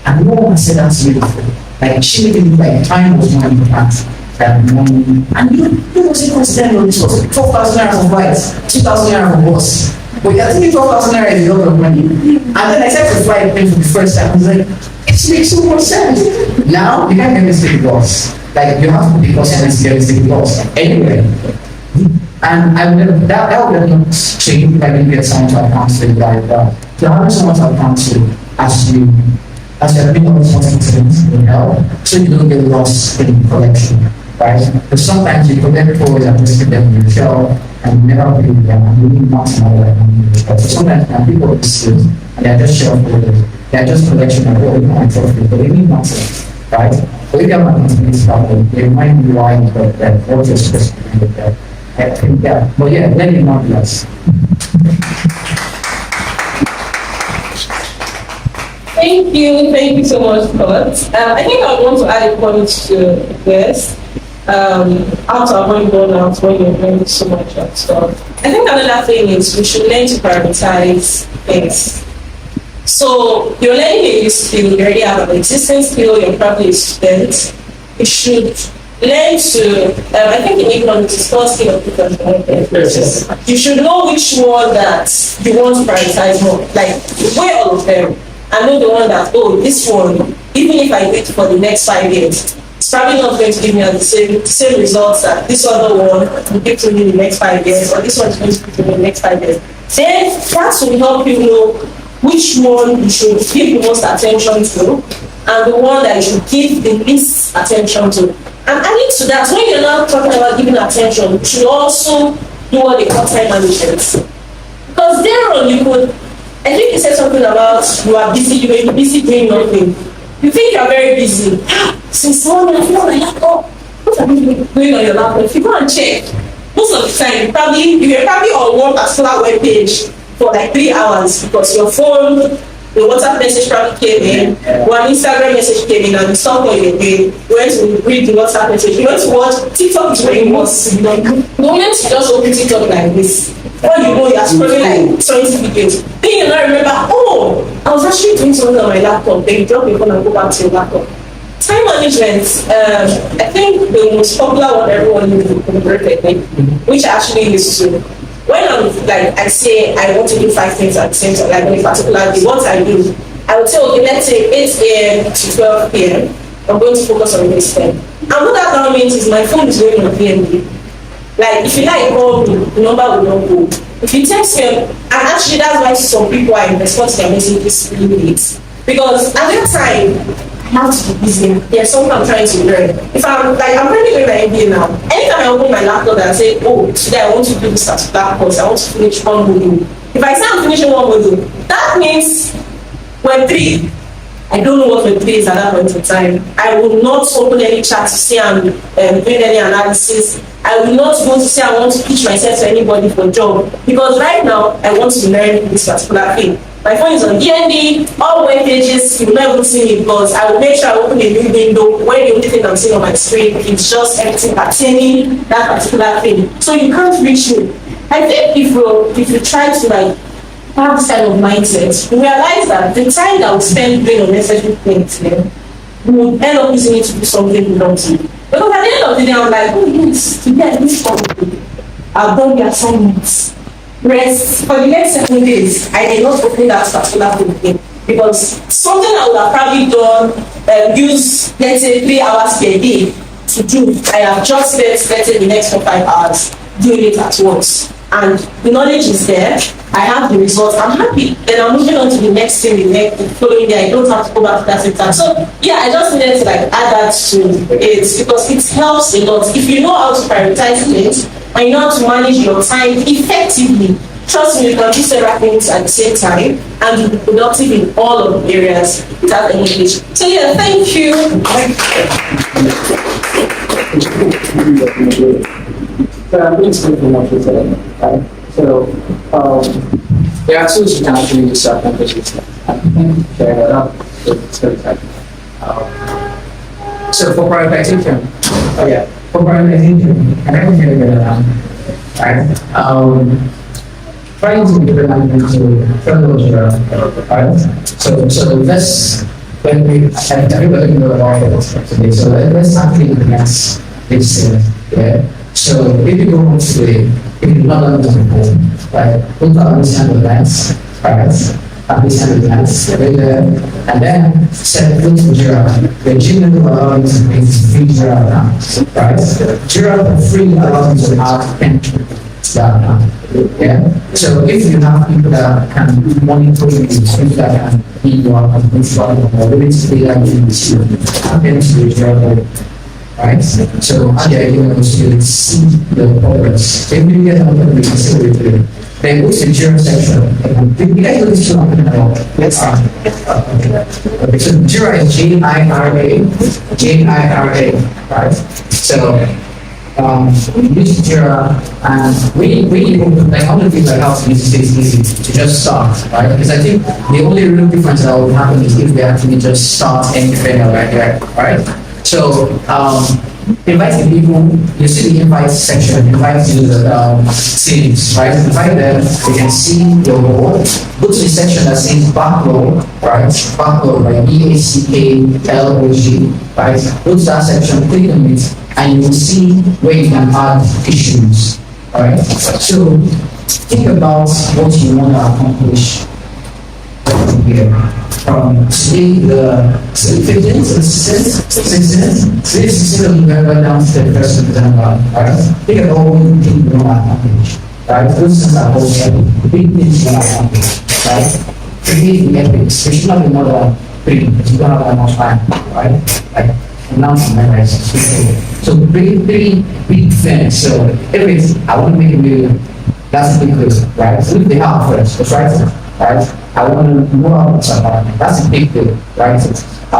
And no one said that's beautiful. Like, she made it look like time was more important than money. And you was coincidental, this was 12,000 naira for flights, 2,000 naira for bus. But you're thinking 12,000 naira is a lot of money. And then I said to fly plane for the first time, I was like, it makes so much sense. Now, you can't get this big loss. Like, you have to be cautious and get this big loss. Anyway. And I would never, that would not change if I didn't get someone to account to like that. So having someone to account to as you have been on things will help so you don't get lost in collection, right? But sometimes you collect toys and just them in your shelf and you never pay them and you need not know that. So sometimes when people have skills and they're just shelf holders, they're just collection of all the trophies, but they need nothing, right? So if you have an intimate problem, they remind you why you got that, what you're supposed to do with that. I think that, but yeah, let it not less. Thank you so much, Colette. I think I would want to add a point to this. How to avoid burnout when you're doing so much of stuff. I think another thing is we should learn to prioritize things. So you're learning a new skill, you already have an existing skill, you're probably a student. You should learn to, I think in economics it's called skill of difference. You should know which one that you want to prioritize more. Like, weigh all of them. I know the one that, oh, this one, even if I wait for the next 5 years, it's probably not going to give me the same results that this other one will give to me in the next 5 years, or this one is going to give to me in the next 5 years. Then that will help you know which one you should give the most attention to, and the one that you should give the least attention to. And adding to that, when you're not talking about giving attention, you should also do what they call time management. Because there on you could, I think you said something about you are busy, you may be busy doing nothing. You think you are very busy. Since morning, I feel on my laptop. What are you doing on your laptop? If you go and check, most of the time, you were probably on one particular web page for like 3 hours because your phone, the WhatsApp message probably came in, one Instagram message came in, and you saw what you were doing. You went to read the WhatsApp message. You went to watch TikTok is where you was. The moment you just open TikTok like this, all you know, you are scrolling like 20 videos. Then you now remember, oh, I was actually doing something on my laptop. Then you drop your phone and go back to your laptop. Time management, I think the most popular one everyone uses is the technique, which I actually used to. When I'm like, I say I want to do 5 things at the same time, like in a particular day, what I do, I would say, okay, let's say 8 a.m. to 12 p.m. I'm going to focus on this thing. And what that now means is my phone is going on PNB. Like, if you like call me, the number will not go. If you text me, and actually that's why some people are in response to their messages really late. Because at that time, have to be busy. There's something I'm trying to learn. If I'm like, I'm currently doing my MBA now. Anytime I open my laptop and say, oh, today I want to do this particular course, I want to finish one module. If I say I'm finishing one module, that means Web3. I don't know what Web3 is at that point in time. I will not open any chat to say I'm doing any analysis. I will not go to say I want to pitch myself to anybody for a job. Because right now, I want to learn this particular thing. My phone is on DND, all web pages, you will not even see me because I will make sure I open a new window where the only thing I'm seeing on my screen is just everything pertaining that particular thing. So you can't reach me. I think if you try to like have this kind of mindset, you realize that the time that we spend doing unnecessary things, we would end up using it to do something productive. Because at the end of the day, I'm like, oh yes, today I do something. I've done the assignments. Rest for the next 7 days. I did not open that particular thing again because something I would have probably done, use let's say 3 hours per day to do. I have just spent let's say the next 4 5 hours doing it at once, and the knowledge is there. I have the results. I'm happy. Then I'm moving on to the next thing, the following day. I don't have to go back to that same time. So yeah, I just needed to like add that to it because it helps a lot. If you know how to prioritize things and you know how to manage your time effectively, trust me, you can do several things at the same time and you'll be productive in all of the areas without any glitch. So yeah, thank you. So I'm going to speak for what you said, right? So, there are tools you can actually use to accomplish this. I can share that up. It's very exciting. So for prioritization, for prioritization, I don't care about that, right? Trying to be relevant to further, right? So let's, when we, everybody know about it today, so let's actually advance this, yeah? So if you go on today, if you not understand the phone, right, put understand the lens, right, understand the lens, and then set it to Jira. The Jira will allow you to make free Jira now, right? Jira for free allows you to add entry now. Yeah. So if you have people that can monitor you, people that can be your control, or maybe to be like you, tap into the Jira. Right? So the idea was to see the progress. If you get out of the facility, then go to the Jira section. You guys know this one at all. Let's start. Okay, so Jira is Jira, right? So use Jira, and we like how many people like how to use it is easy to just start, right? Because I think the only real difference that will happen is if we actually just start anything right there, right? So, inviting people, you see the invite section, invite to the teams, right? Invite them, they can see your role. Go to the section that says backlog, right? Backlog, like BACKLOG, right? Go to that section, click on it, and you will see where you can add issues, right? So, think about what you want to accomplish here. From today, the 15th, 16th, 16th of November down to the 1st of December, right? Think about what you think you want to accomplish, right? Those things are all big things you want to accomplish, right? Create the epics. There should not be more than 3, because you don't have that much time, right? Like, announcing memorize. So, three big things. So, if it's, I want to make a million, that's a big thing, right? So, if they have first, that's right? I want to move out of apartment. That's a big deal, right? I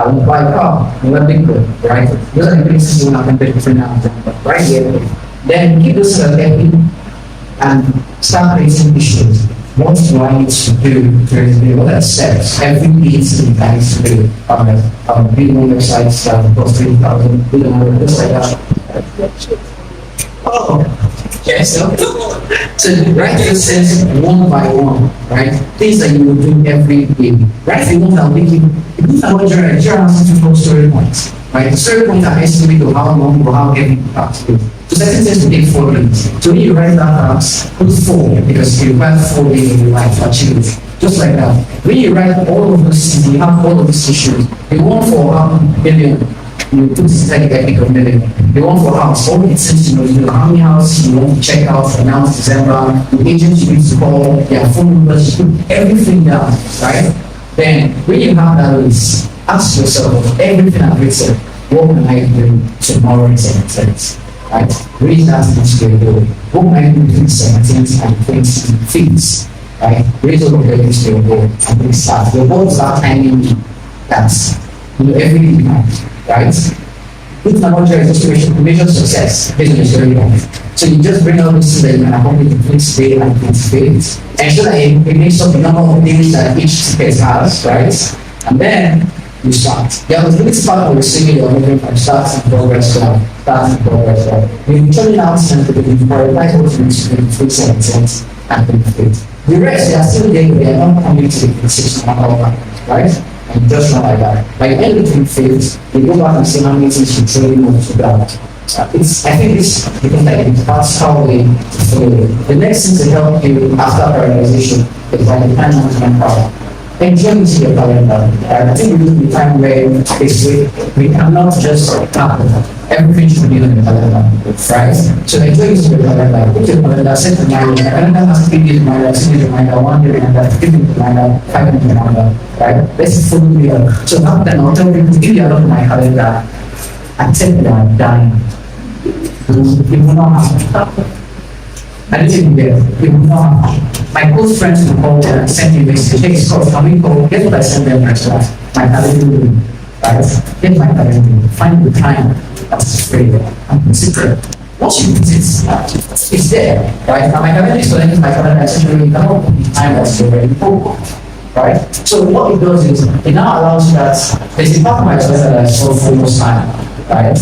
want to buy a car. Another big deal, right? Those are the big things you want to accomplish between now and then, right here. Then keep this happy and start creating issues. What do I need to do to what are steps? Every piece I need to do. Building on websites that cost 3,000, building on this like that. Oh. Yes, so write this says one by one, right? Things that you will do every day. Write the one that will make you, if I want your answer to story points, right? Story points are estimated of how long or how heavy you have to do. So certain things will take 4 days. So when you write that out, put 4 because you have 4 days in your life to achieve it. Just like that. When you write all of these things, you have all of these issues. You want for $500 million. You put this like epic of million. You want for house, all it seems to know how many houses you want to check out for now December, the agents you need to call, their phone numbers, you put everything down, right? Then when you have that list, ask yourself everything I've written, what can I do tomorrow in 17th? Right? Read that into your goal. What can I do between 17th and 25th? Right? Read all of them into your goal and then start. Your goal is about timing that everything you have, right? With an object situation, to measure success based on your story life. So you just bring all these things that you can accomplish in 20 days and 20 days. Ensure that it makes up the number of things that each ticket has, right? And then you start. The accountability part of receiving your moving from start and progress to start and progress. When you turn it out and you prioritize what you need to do between 17 and 28. The rest, they are still there, they are not coming to the 6 hour, right? And just not like that. By the end of the phase, you go back and see how many things you truly want to build. I think this becomes like a practical way to follow it. The next thing to help you after prioritization is by the time management power. Enjoy into your calendar. I think we live in a time where we cannot just tackle everything should be on the calendar, right? So enjoy into your calendar. Put your calendar, set a reminder. Calendar has 3 days reminder, 2 days reminder, 1 day reminder, 3 days reminder, 5 days reminder, right? Let's follow me up. So now then I'll tell you, if you are not on my calendar, accept that I'm dying. You will not have I didn't get it. You will not have my close friends will call and send me a message. Hey, Scott, can we call? Guess what I send them next class? My calendar, right? Get my calendar. Find the time that's free and consider it. Once you put it, it's there, right? Now my calendar is connected to my calendar. Essentially, you cannot put the time that's already booked. Right? So what it does is it now allows you that there's a part of my calendar that is called focus time, right?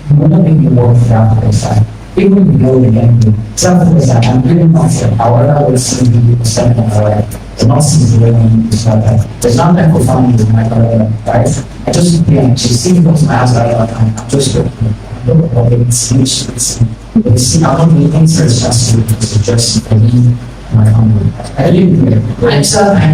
You will not make me work for that focus time. Even below the end, something that I'm doing myself, however, I will see the spend an hour. The not see the way to start that. There's not like for family with my calendar, right? I just see what's my house right now. I'm just working. I don't know what it's I'm not making interest to just for me. My family. I live here. I'm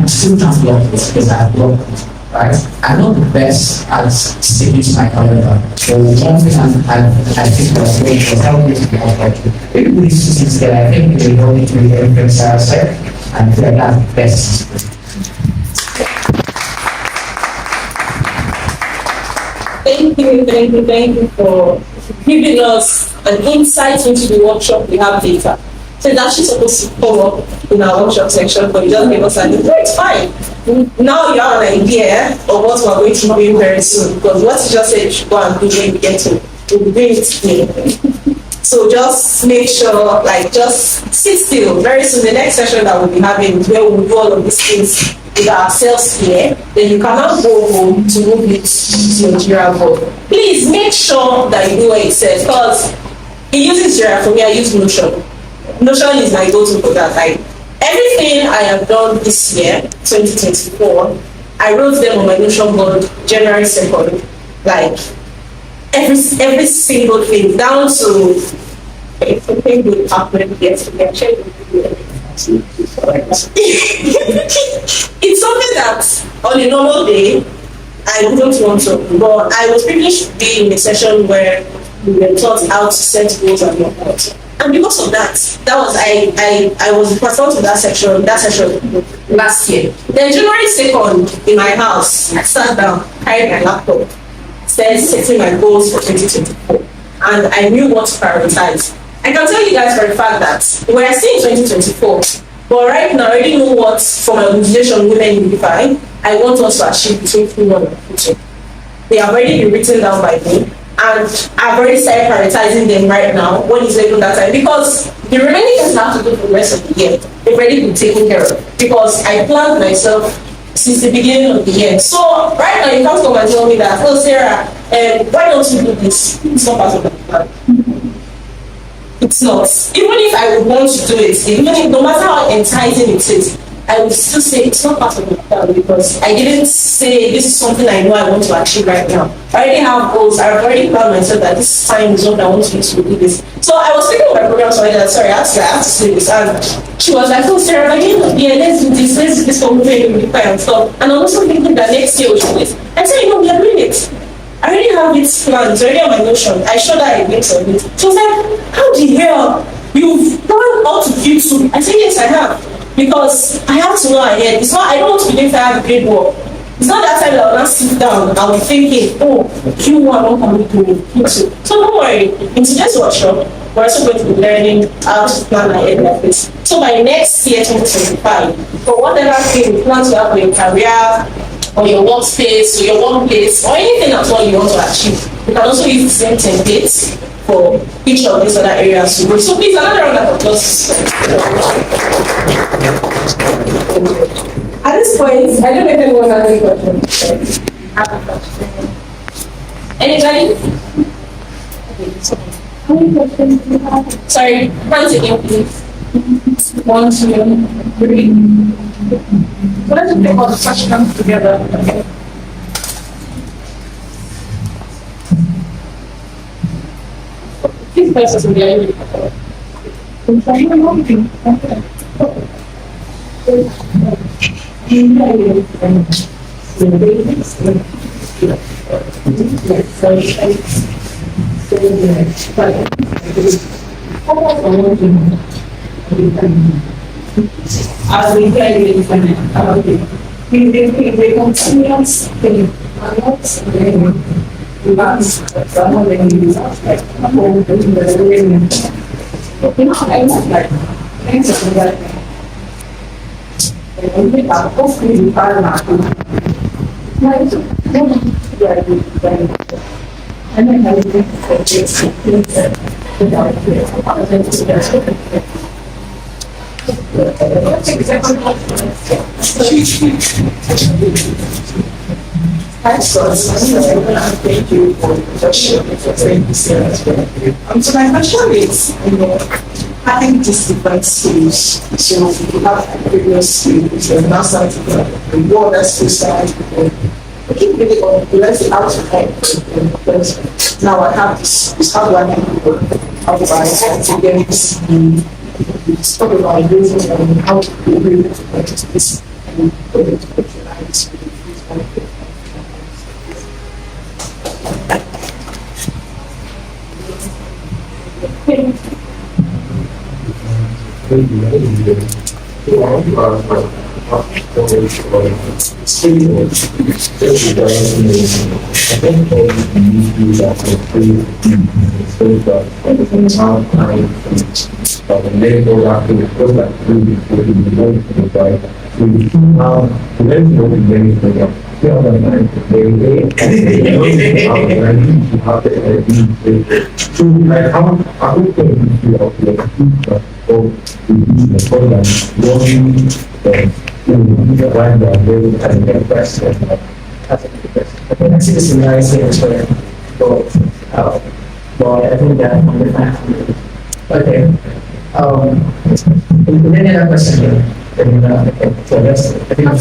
still trying to block this because I have blocked it, right? I'm not the best at sticking to my calendar. So one thing I think was great was helping me to be upright. Maybe we these two things together, I think we will need to be very good satisfied and I feel like that's the best. Thank you for giving us an insight into the workshop we have later. So it's actually supposed to come up in our workshop section, but you just gave us an idea. It's fine. Now you have an idea of what we're going to be doing very soon, because what you just said you should go and do when you get to, we'll be doing it today. So just make sure, just sit still. Very soon, the next session that we'll be having is where we'll do all of these things with ourselves here. Then you cannot go home to move it to your Jira board. Please make sure that you do what it says, because it uses Jira. For me, I use Notion. Notion is my go-to for that. Everything I have done this year, 2024, I wrote them on my Notion board January 2nd. Every single thing, down to something good happened yesterday. It's something that on a normal day I wouldn't want to, but I was privileged to be in a session where we were taught how to set goals and whatnot. And because of that, I was the person to that session last year. Then January 2nd, in my house, I sat down, carried my laptop, started setting my goals for 2024. And I knew what to prioritize. I can tell you guys for a fact that we're still in 2024, but right now I already know what, for my organization, Women Unify, I want us to achieve between Q1 and Q2. They have already been written down by me. And I've already started prioritizing them right now when it's labeled that time, because the remaining things I have to do for the rest of the year, they've already been taken care of, because I planned myself since the beginning of the year. So right now you can't come and tell me that, oh Sarah, why don't you do this? It's not part of the plan. It's not. Even if I would want to do it, no matter how enticing it is, I would still say it's not part of the plan, because I didn't say this is something I know I want to achieve right now. I already have goals. I've already planned myself that this time is what I want to do this. So I was thinking of my program, so I said, sorry, I have to say this. And she was like, oh, Sarah, let's do this for moving and stuff. And I'm also thinking that next year we should do this. I said, we are doing it. I already have it planned. It's already on my Notion. I showed her a glimpse of it. She was like, how the hell? You've planned all to YouTube? I said, yes, I have. Because I have to know ahead. It's not, I don't want to believe I have great work It's not that time that I'll not sit down and be thinking, oh, Q1, what can we do? Q2. So don't worry, in today's workshop, we're also going to be learning how to plan ahead like this. So by next year, 2025, for whatever thing you plan to have in your career, or your workspace, or your workplace, or anything at all you want to achieve, you can also use the same templates for each of these other areas. So please, another round of applause. At this point, I don't know if anyone has any questions. I have a question. Anybody? How many questions do you have? Sorry, once again, please. 1, 2, 3. Let's take all the questions together. Okay. These places will be able as we play with the we continuous thing. Thank you for the question. So my question is, having this different skills, so you have previous skills, and now starting the world that's still starting. I keep really on let's say out of help because now I have this how do I make people how do I have to get this talk about using and how to be able to practice this and I see the similarities here as well. Well, I think that okay. Any other question here? So that's I think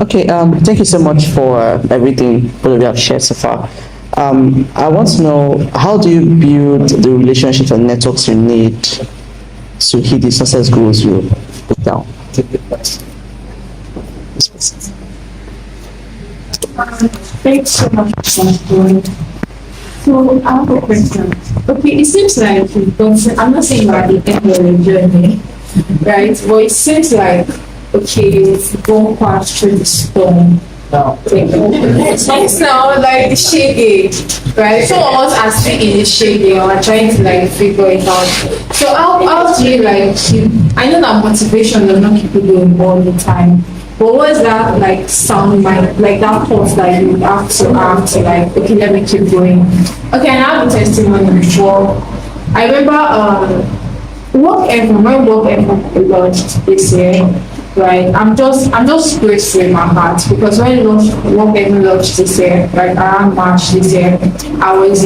Okay, thank you so much for everything both of you have shared so far. I want to know, how do you build the relationships and networks you need to hit the success goals you put down? Thanks so much for that. So I have a question. Okay, it seems like you've gone I'm not saying you're at the end of the journey, right? But it seems like, okay, you've gone past through the storm. no. It's now like the shaggy, right? Some of us are still in the shaggy or are trying to like figure it out. So how do you like keep, I know that motivation does not keep you going all the time. But what is that like sound mind, like that thought that you have to like, okay, let me keep going. Okay, and I have a testimony before. I remember when work FM launched this year, right? I'm just grateful in my heart because when work FM launched this year, like around March this year, I was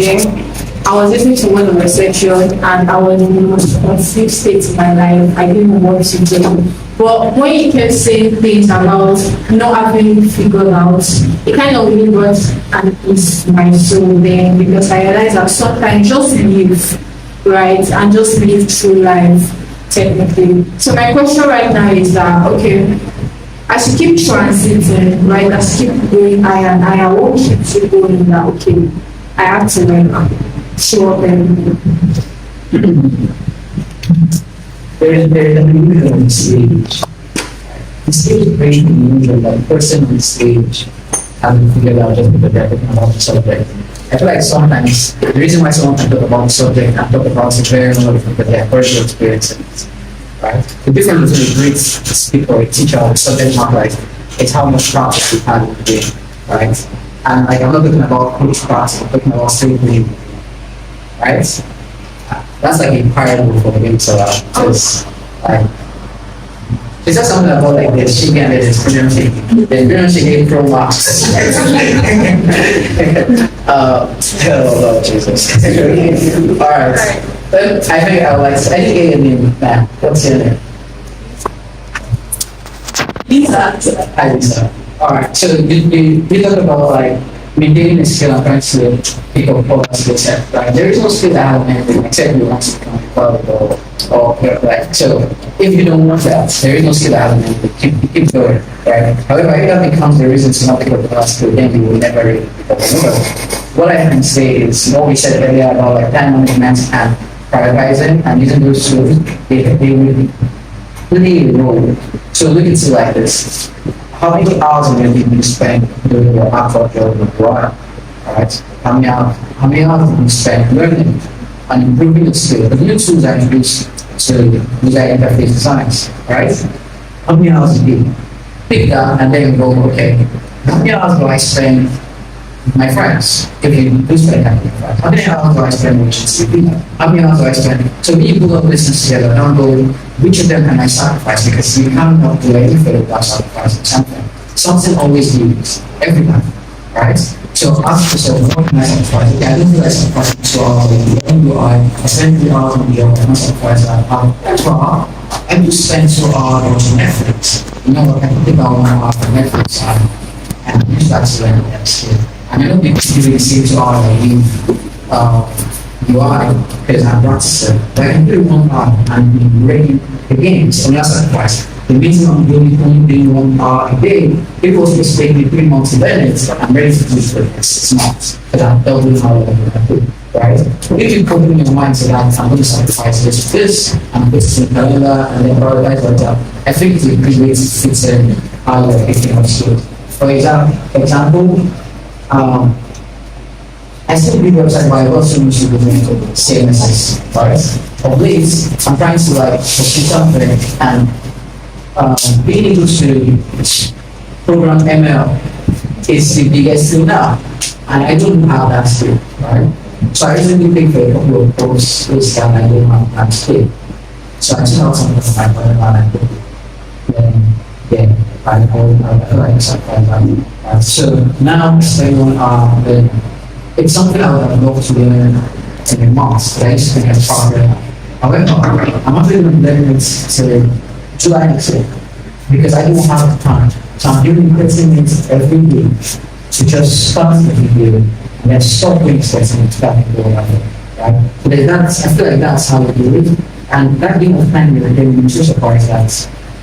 listening to one of the section and I was in the most confused state in my life. I didn't know what to do. But when you kept saying things about not having figured out, it kind of really brought an ease to my soul then because I realized that sometimes just live, right? And just live through life, technically. So my question right now is that, okay, I should keep transiting, right? I should keep going higher and higher. What keeps you going now? Okay, I have to show up and there's an illusion on stage. The stage brings the illusion that the person on stage hasn't figured out just because they're talking about the subject. I feel like sometimes the reason why someone can talk about the subject and talk about it very well is because they have personal experience in it. Right? The difference between a great speaker or a teacher or a subject matter is how much practice you have in the game. Right? And like I'm not talking about coach practice, I'm talking about stage reading. Right? That's like a parable for me. So like it's just something about like this. She can this experiencing. The experiencing gave pro marks. Oh Lord Jesus. Alright. But I think I would like to educate your name now. What's your name? Lisa. Hi Lisa. Alright, so you talk about like maintaining a skill and trying to pick up all skill set, right? There is no skill that I have anything except you want to become a product or like so if you don't want that, there is no skill that I have anything. Keep going, right? However, if that becomes the reason to not pick up the last skill, then you will never really pick up another. What I can say is what we said earlier about like time management and prioritizing and using those tools, they will play a role. So look into like this. How many hours a week do you spend doing your actual job with water? Alright? How many hours do you spend learning and improving your skill? The new tools are introduced to user interface designs, right? How many hours a day? Pick that and then go, okay, how many hours do I spend with my friends? If you do spend time with your friends, how many hours do I spend with CP? How many hours do I spend? So when you put up business together, don't go, which of them can I sacrifice? Because you cannot do anything without sacrificing something. Something always leaves, every time, right? So ask yourself, what can I sacrifice? Okay, I don't feel like sacrificing 2 hours on the UI. I spend 3 hours on the UI, I don't sacrifice that. So I do spend 2 hours on Netflix. You know what, I can take out 1 hour on Netflix and use that to learn that skill. And I don't think it's really the same 2 hours I leave UI because I'm practicing. But I can do 1 hour and be ready again, so that's sacrifice. The reason I'm only doing 1 hour a day, people supposed to take me 3 months to learn it, I'm ready to do it for 6 months, because I'm doubling how long I do, right? If you put in your mind to that, I'm going to sacrifice this, and put it in the calendar, and then prioritize like that, I think it's a good way to fit in how you're picking up skills. For example, I still read websites, but I also use to doing CMSs, right? Of late, I'm trying to like pursue something and being able to program ML is the biggest skill now, and I don't have that skill, right? So I recently paid for a couple of courses that I don't have that skill. So I took out something from my brother and I did then I feel like that. So now I'm staying on it's something I would have loved to learn in a month, but I just think I found However, I'm not going to learn it to July next year because I don't have the time. So I'm doing 30 minutes every day to just start the video and then stop doing 30 minutes back and go right? So that's, I feel like that's how we do it. And that being of time with the game, I'm so surprised that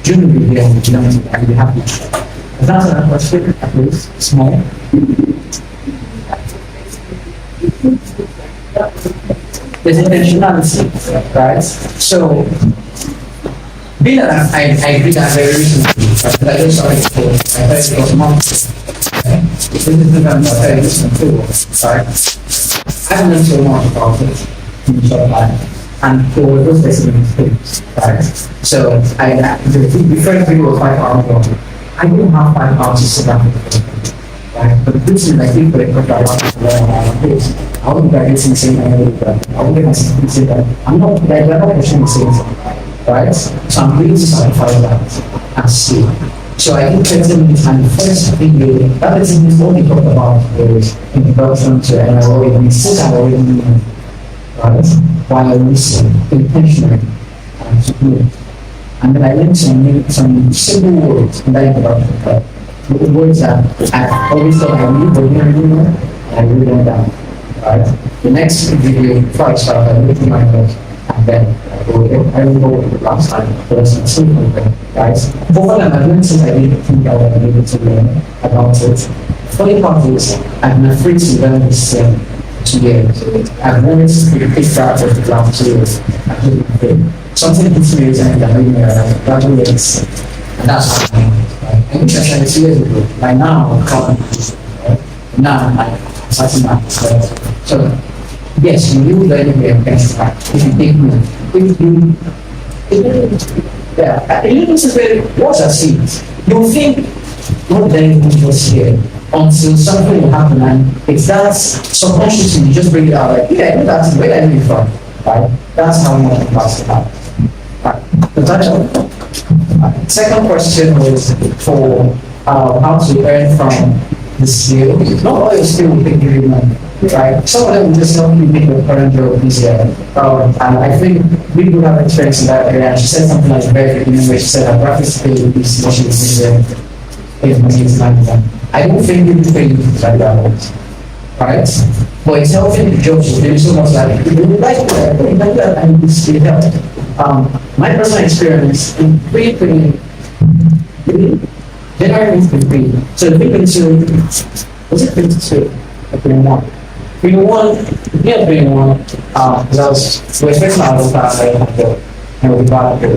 during the video, I'll be happy. But that's an question, at least, small. There's intentionality, right? So, being that I agree that very recently, but I just started before, I heard it was months. This is the time that I listen to, right? I've learned so much about it in a short time, and for those listening things, right? So, the first video was 5 hours long. I didn't have 5 hours to sit down with it. Right? But this is like people that got a lot to learn about this. I wouldn't graduate in the same way that I wouldn't necessarily say that I'm not like we're not pushing the same thing, right? So I'm willing to sacrifice that and see. So I think 30 minutes and the first video that is only talk about is introduction to NRO, and since I've already known, right? While I listen intentionally and to do it. And then I learned some simple words in that introduction. The words that I always thought I knew, but and I really went down. Right? The next video, before I start, I looked at my notes and then I don't know the last time, but it's not simple thing, guys. Both of them, I've learned since I didn't think I would be able to learn about it. Funny part is, I've been afraid to learn this 2 years. I've learned to pick that of the last 2 years. I've been afraid. Something hits me and I graduate, and that's happening. Right? And which I said 2 years ago. Like now, I'm calling right? Now, I'm starting that. So, yes, you will learn your best if you take me. Yeah, this is where what I see. You think not learning was here until something will happen, and it's that subconsciously you just bring it out like, yeah, that's where I live from, right? That's how much it pass it out. Right. Second question was for how to earn from the skill. Not all your skill will take you money, right? Some of them will just help you make your current job easier. And I think we do have experience in that area. And she said something like very good, where she said that graphics pay is what she was I don't think you pay like that, right? But it's helping the job to do so much like you like that and it's help. My personal experience in pretty generally it's been free. So the big two was it 52 or 21? 21, yeah, 21. Because I was so expecting out of class I have to and we got to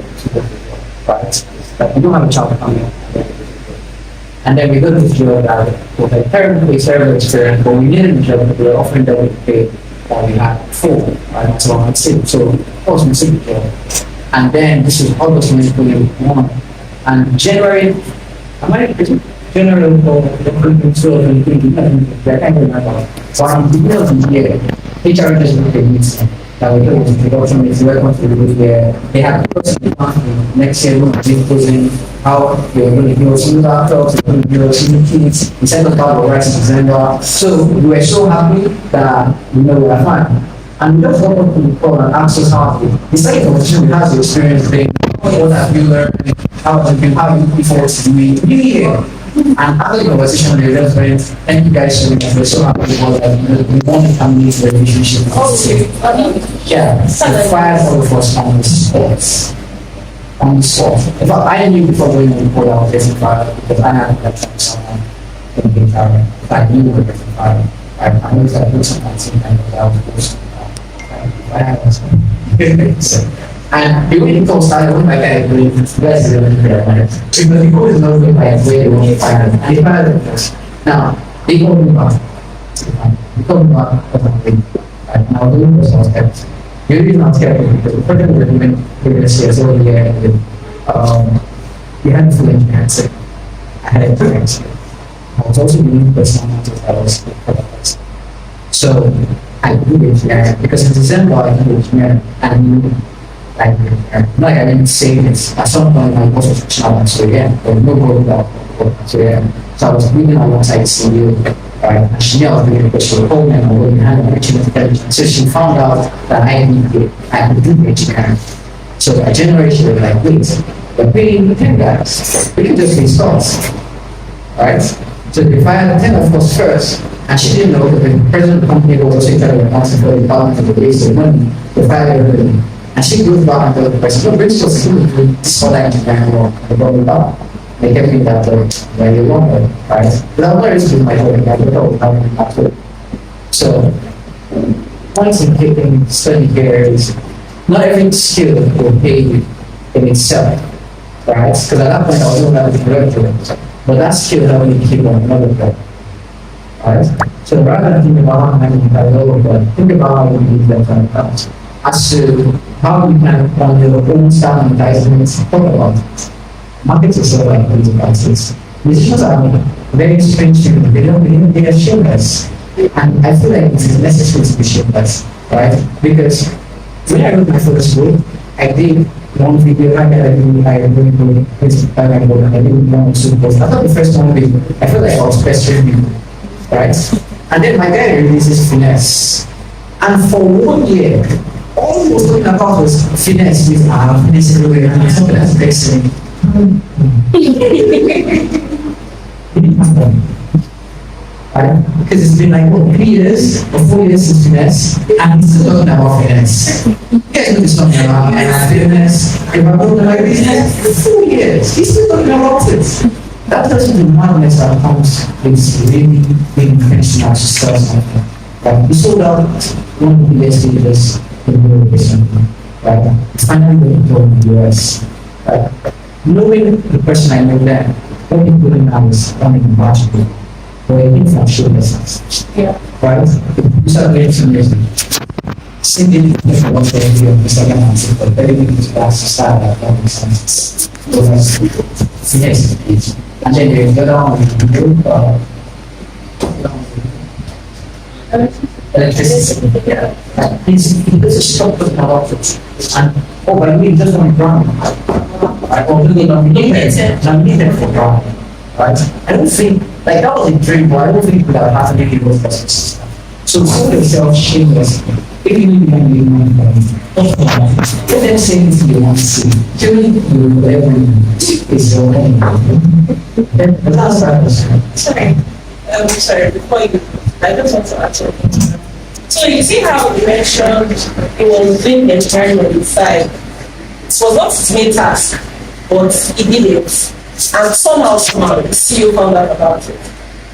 right. But we don't have a child coming. And then we go to the job that with a terrible experience, but we needed the job that we were offering that we paid that we had before, right? So I said, so of course we took the job. And then this is August 2021. And January, January for the recruitment tool and I can't remember. So I'm the beginning of the year, HR just looked at me that we do the production is welcome to the year. They have next year we'll be posing how we're going to do some laptops, we're going to do some kids, we sent us out the rights in December. So we were so happy that we are fine. And we just got up to the call and asked us how the second competition we have the experience being what have you learned, how have you before to do it. And after the conversation, we just went, thank you guys so much. We're so happy about that. We want to come into the relationship. Yeah, the fire all of us on the spot. On the spot. In fact, I knew before going on the board, I was getting fired because I had that from someone in the environment. I knew we were getting fired. I knew that I put some kind of I was supposed to. I had some. And the way the call started, one my guy agreed, you guys are really clear about it. Because the call is not going by where they want to find it. And they fired it first. Now, they called me back. They called me back because I'm late. And I was doing this, I was kept. The reason I was kept is because the project we were doing previous years over here, and we had a full engineering set. I had a direct set. I was also doing personality that I was products. So, I did engineering because in December I did engineering and I didn't say this. At some point, I was a professional, so yeah, there was no goal about so yeah. So I was reading alongside CEO, right? And she knew I was doing it because she was home and I was behind artificial intelligence. So she found out that I could do engineering. So a generation was like, wait, we're paying 10 guys. We can just pay stars, right? So they fired 10 of us first, and she didn't know that the president of the company was also in charge of accounting for the department of the base of money. They fired everybody. And she goes back and tells the person, no, British was still doing this for that engineering work. They brought me back. They kept me that very long, right? But I was not really doing my work. I thought I would have to. So, points in taking study here is not every skill will pay you in itself, right? Because at that point I was not having to but that skill helped me keep on another job, right? So rather than think about how many I know, but think about how you need that kind of things. As to how you can on your own style and advertisements, talk about it. Markets is so like these devices. Musicians are very strange to me. They are shameless. And I feel like it is necessary to be shameless, right? Because when I wrote my first book, I did one video, I really good Facebook, I did one two posts. I thought the first one video, I felt like I was pestering people, right? And then my guy releases Finesse. And for 1 year, all he was talking about was finesse with finesse everywhere, and something that's vexing. right? Because it's been like, what, 3 years or 4 years since finesse, and he's still talking about finesse. You guys know he's talking about fitness, if I'm talking about business, for 4 years, he's still talking about it. That tells you the madness that comes with really being intentional to sell something. Right? We sold out one of the biggest leaders in the world, right? Finally got a job in the US. Right? Knowing the person I know then, what he doing now is running a magical, or a different show business. Yeah. Right? You start doing some music. Singing for one day, you know, second answer, but everything is fast to start at that makes sense. So that's yes. And then you go down and do electricity. Yeah. This is stop with my office. And oh, but we just want ground. I already nominated for ground. Right? I don't think, like that was a dream, but I don't think that happened in those businesses. So sell yourself shamelessly. If you need money, let them say anything you want to see. Surely you will whatever is your own. But that's right. Sorry. Sorry, before you, I just want to add something. So you see how you mentioned it was doing the environment inside. It was not his main task, but he did it. And somehow, the CEO found out about it.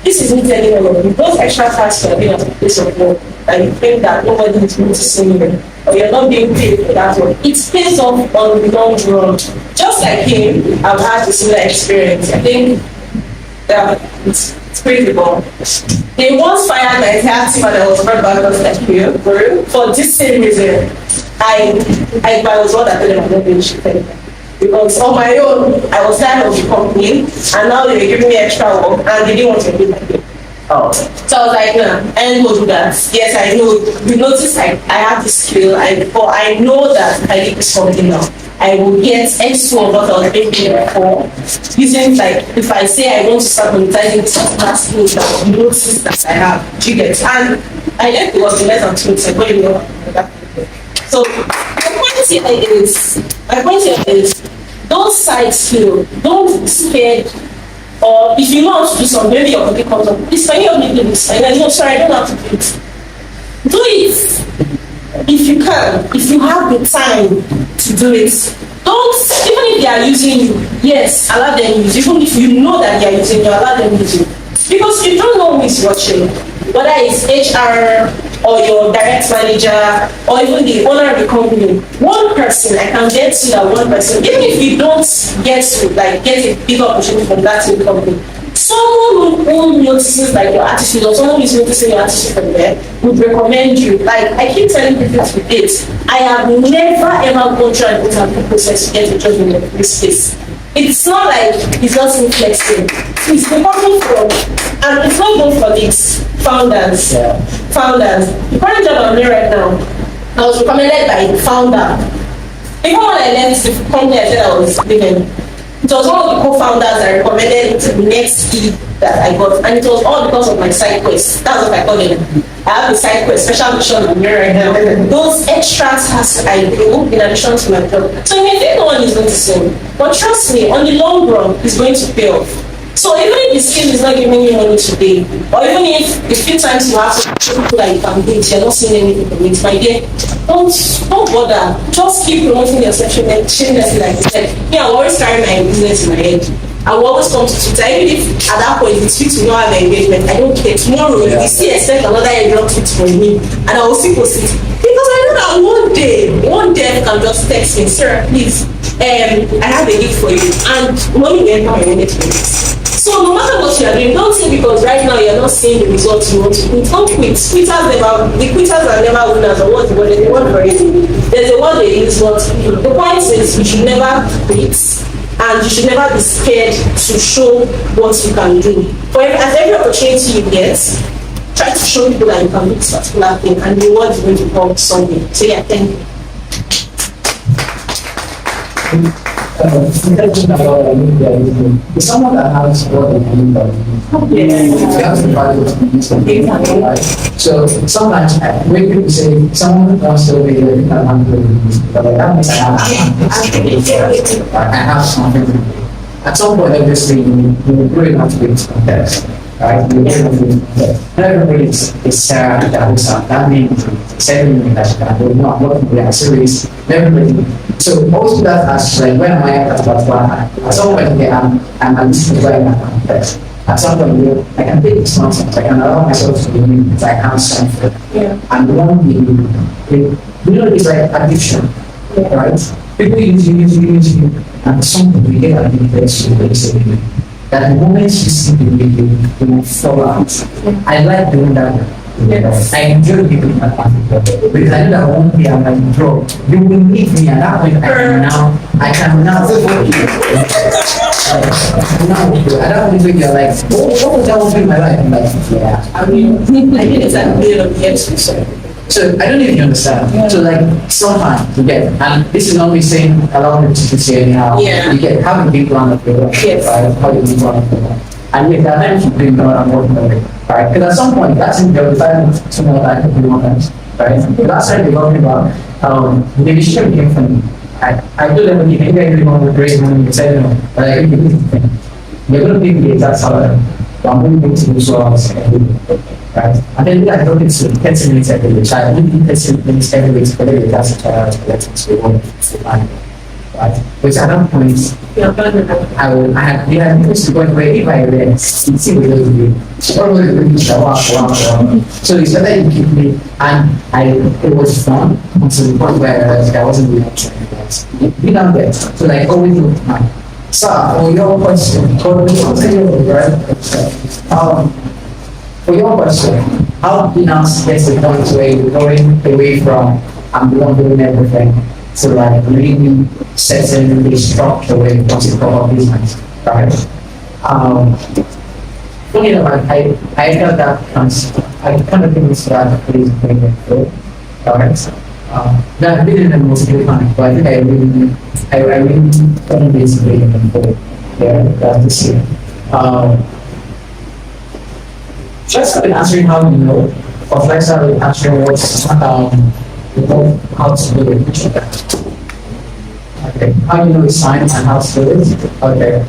This is me telling all of you, those extra tasks you are doing at the place of work, and you think that nobody is noticing you, or you're not being paid for that work, it pays off on the long run. Just like him, I've had a similar experience. I think it's pretty cool. They once fired my entire team and I was brought back on that period for this same reason. I was one that told them I'm not being shifted. Because on my own, I was tired of the company, and now they were giving me extra work, and they didn't want to do my thing. Oh. So I was like, nah, I ain't gonna do that. Yes, I know. You notice I have the skill, but I know that I need this company now. I will get X2 of what I was making before. Using like, if I say I want to start monetizing this skills that you notice that I have, do you get? And I left it was less than 2 weeks ago, you know. So my point here is, don't side skill, don't be scared, or if you know how to do something, maybe your body comes up, please can you help me do this? And then, no, sorry, I don't know how to do it. Do it if you can, if you have the time to do it. Don't, even if they are using you, yes, allow them use you. Even if you know that they are using you, allow them use you. Because you don't know who is watching, whether it's HR or your direct manager or even the owner of the company. One person, I can get to that one person, even if you don't get a big opportunity from that same company, someone who notices like your attitude, or someone who is noticing your attitude from there would recommend you. Like I keep telling people to this, I have never ever gone through an interview process to get a job in this case. It's not like it's not flexing. It's the company from, and it's not good for these founders. Yeah. Founders. The current job I'm doing right now, I was recommended by the founder. Even when I left the company I said I was leaving, it was one of the co-founders that recommended to the next key that I got, and it was all because of my side quest. That's what I call it. I have a side quest, special mission I'm here right now. Those extra tasks I do in addition to my job. So you may think no one is noticing, but trust me, on the long run, it's going to pay off. So even if the skill is not giving you money today, or even if the few times you have to people that you can date, you're not seeing anything from it, my dear, don't bother. Just keep promoting yourself shamelessly, like you said. Yeah, I always carry my business in my head. I will always come to Twitter, even if at that point the tweet will not have an engagement. I don't care. Tomorrow, if you still expect another airdrop tweet from me, and I will still post it. Because I know that one day you can just text me, Sarah, please, I have a gift for you, and money will enter my wallet for this. So no matter what you are doing, don't say because right now you're not seeing the results you want to quit. Don't quit. The quitters are never winners, or what's the word? There's a word for it. There's a word they use, but the point is you should never quit, and you should never be scared to show what you can do. At every opportunity you get, try to show people that you can do this particular thing, and the reward is going to come someday. So yeah, thank you. Someone that has more than anybody. So sometimes when people say someone wants to be like that means I have something. At some point, obviously, you really have to be in context. right? You get not everybody is Sarah that was that means saying that she can do not working with accessories, everybody. So always do that as like when am I at that one? At some point okay, I'm at this is where I'm at. At some point I can take this nonsense, I can allow myself to be because I can't stand for it. Yeah. And one thing, it's like addiction, right? People use you, and something we get addicted to basically. That the moment you see the video, you will fall out. I like doing that. I enjoy giving that because I know that one day I'm like, bro, you will leave me, and that point I can now I don't want to be like, what was that one in my life? I'm like, yeah. I mean, I did it at the middle of the exercise. So I don't know if you understand. So like sometimes you get, and this is not me saying a lot of people say anyhow. Yeah. You get having big plan of your life, Yes. right? How you big plan of your life. And if there are times you bring down and working on it, right? Because at some point that's in the deciding to know that I can do one right? But that's what we're talking about. The decision came from me. I told them, okay, maybe I really want to raise money. They said no, but I think it's the thing. You're going to give me the exact salary. So I'm going to give to you so I was right? And then I don't think it's 30 minutes every week. So I only need 30 minutes every week for the that's a child to let us go on. Right? Because at that point, I had reached the point where if I read, it's even a little bit. So it's better you keep me, and it was fun until the point where I wasn't really trying to be done there. So like always look fine. So for your question, for your question, how do you now get to the point where you're going away from I'm doing everything to like really setting the structure where you want to cover business, right? Funny enough, I felt that I kind of think it's that is very good, alright? That really the most important, but I think I really found this very important. Yeah, that's this year. Just been answering how you know, or first I will answer what's how to do it. Okay, how you know it's science and how to do it. Okay.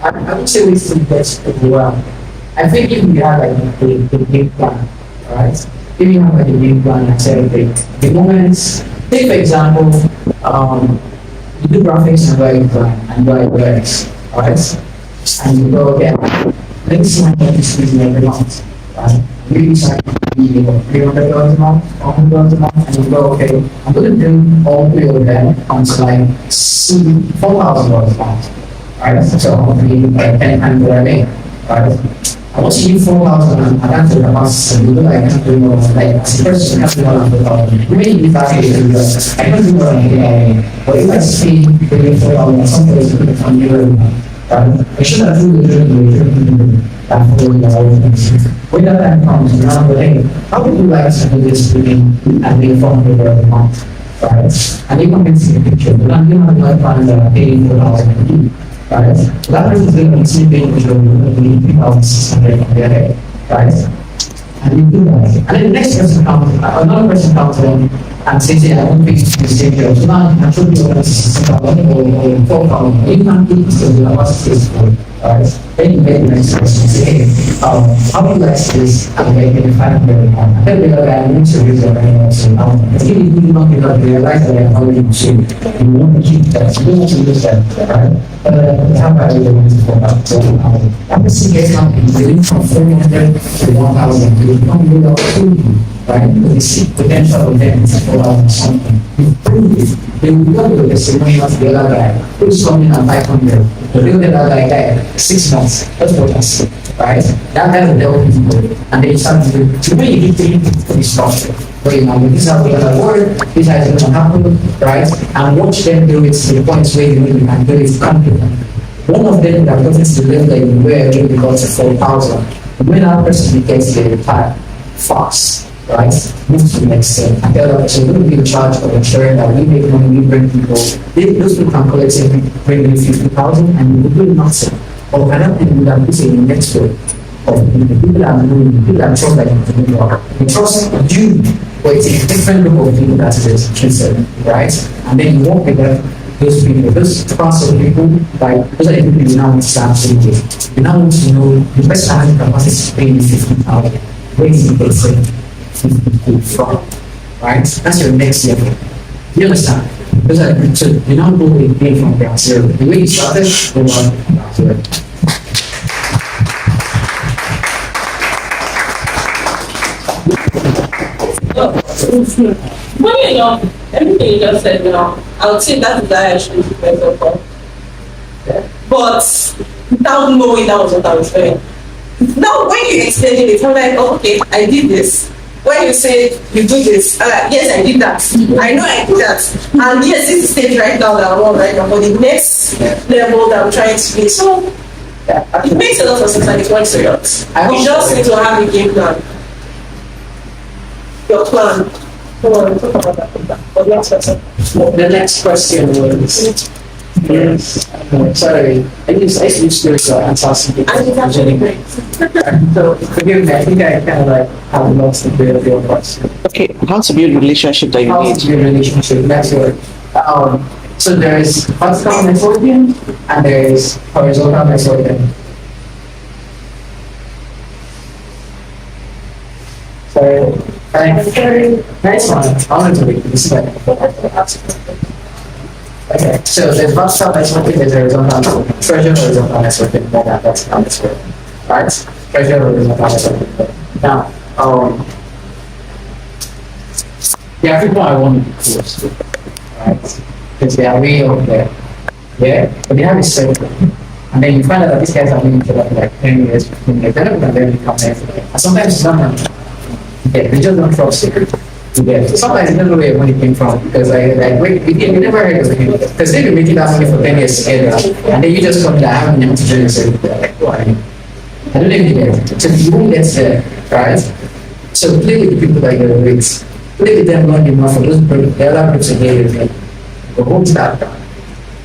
I would say we see this pretty well. I think if you have like a big plan, right? If you have like a big plan, I say the moments, take for example, you do graphics and write plan and write works, right? And you go, okay, let's see how this is every month, right? You decide to be $300 a month, $100 a month, and you go, okay, I'm going to do all three of them until like $4,000 a month, right? So I'm going to be like 10 times what I make, right? I want to give 4,000 and I can't do the master, you know, I can't do more, like, as a person, I can't do more than 4,000. You may be back in the US, I can't do more than 4,000. But if I see bringing 4,000, something is going to come near I should have really drinking that whole when that time comes, you know, hey, how would you like to do this reading and be informed over the month, right? And you can see the picture, but I'm going to find that paying $4,000, right? That is the only paying for $3,600 on their head, right? And you do that. And then the next person comes, another person comes in and says, yeah, I don't think it's the same job. So now I should be able to see or 4,000. You can't keep this to the last case for it, right? Then you make the next question, say, hey, how do you like this? I'm making $500. Then the other guy needs to use your money also. If you not realize that I'm already cheap, you want to keep that. You don't want to use that, right? How about you want to go back to obviously get something really from 400 to 1,000. You don't really opportunity, right? Because you see potential of them for something. You prove it. Then you go to the same money as the other guy who's coming at 500. The real other guy 6 months. That's what I see, right? That kind of devil people. And they start to do, to me, you need to be structured. Where you know, this is how we're going to work, this is how it's going to happen, right? And watch them do it to the point where you really can do it confident. One of them that goes into the level that you were again because of 4,000. When that person gets their retire fast, right? Move to the next step. And tell them, so we're going to be in charge of ensuring that we make money, we bring people. Those people can collect bring in 50,000 and you will do nothing. Or another thing that we say in the next way. Of the people that are doing, the people that trust that you can do. They trust you, but it's a different group of people that is interested, right? And then you work with them those people, those class of people, like those are the people you now want to start thinking. You now want to know the person has the capacity to pay me 50,000. Where is the person 50 from? Right? That's your next level. You understand? Those are the, so you now know the pay from ground zero. The way you started, you want ground zero. Funny enough, everything you just said now, I would say that is why I should be better for. But without knowing that was what I was doing. Now, when you explain it, I'm like, oh, okay, I did this. When you say you do this, I'm like, yes, I did that. I know I did that. And yes, this is the stage right now that I'm on right now, but the next level that I'm trying to be. So, it makes a lot of sense and it's one serious. You just need to have a game plan. Your plan. Come on, talk about that. But next person. The next question was, yes, sorry, I used to use this answer something. And it's actually great. So forgive me, I think I kind of like have lost the bit of your question. Okay, how to build relationship that you How need? to be a relationship, that's your, so there is vertical networking and there is horizontal networking. So, nice one. I wanted to read this one. Okay, so there's vertical networking, there's horizontal networking. Treasure horizontal networking, more than vertical networking. Right? Treasure horizontal networking. Now, there are people I want to be close to, right? Because they are way up there. Yeah? But they have a circle. And then you find out that these guys have been together for like 10 years, 15 years. They're not going to become everything. And sometimes it's not them. Yeah, they just don't trust you. Yeah. So sometimes you don't know where your money came from because wait, you never heard of it. Because they've been making that money for 10 years together, and then you just come there, I have an empty and say, like, what? I don't even get it. So you won't get there, right? So play with the people that you're with. Play with them long enough for those groups, the other groups again with them. But who's that guy?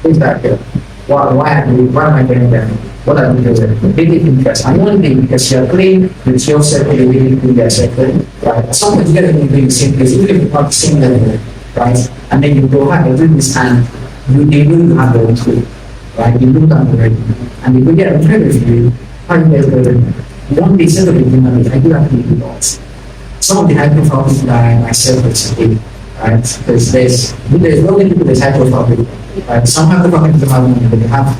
Who's that girl? Why am I getting them? What are we doing? They need interest. And one thing, because you're playing with your circle, you really do their circle, right? At some point, you get to be in the same place, even if you're not the same level, right? And then you go back and do this, and they know you have their own tool, right? You know that already. And if you get a friend with you, how do you guys go in? One day, instead of being I do actually do that. Some of the high profile people that I myself today, right? Because there's not many people that's high profile people, right? Some high profile people have money, but they have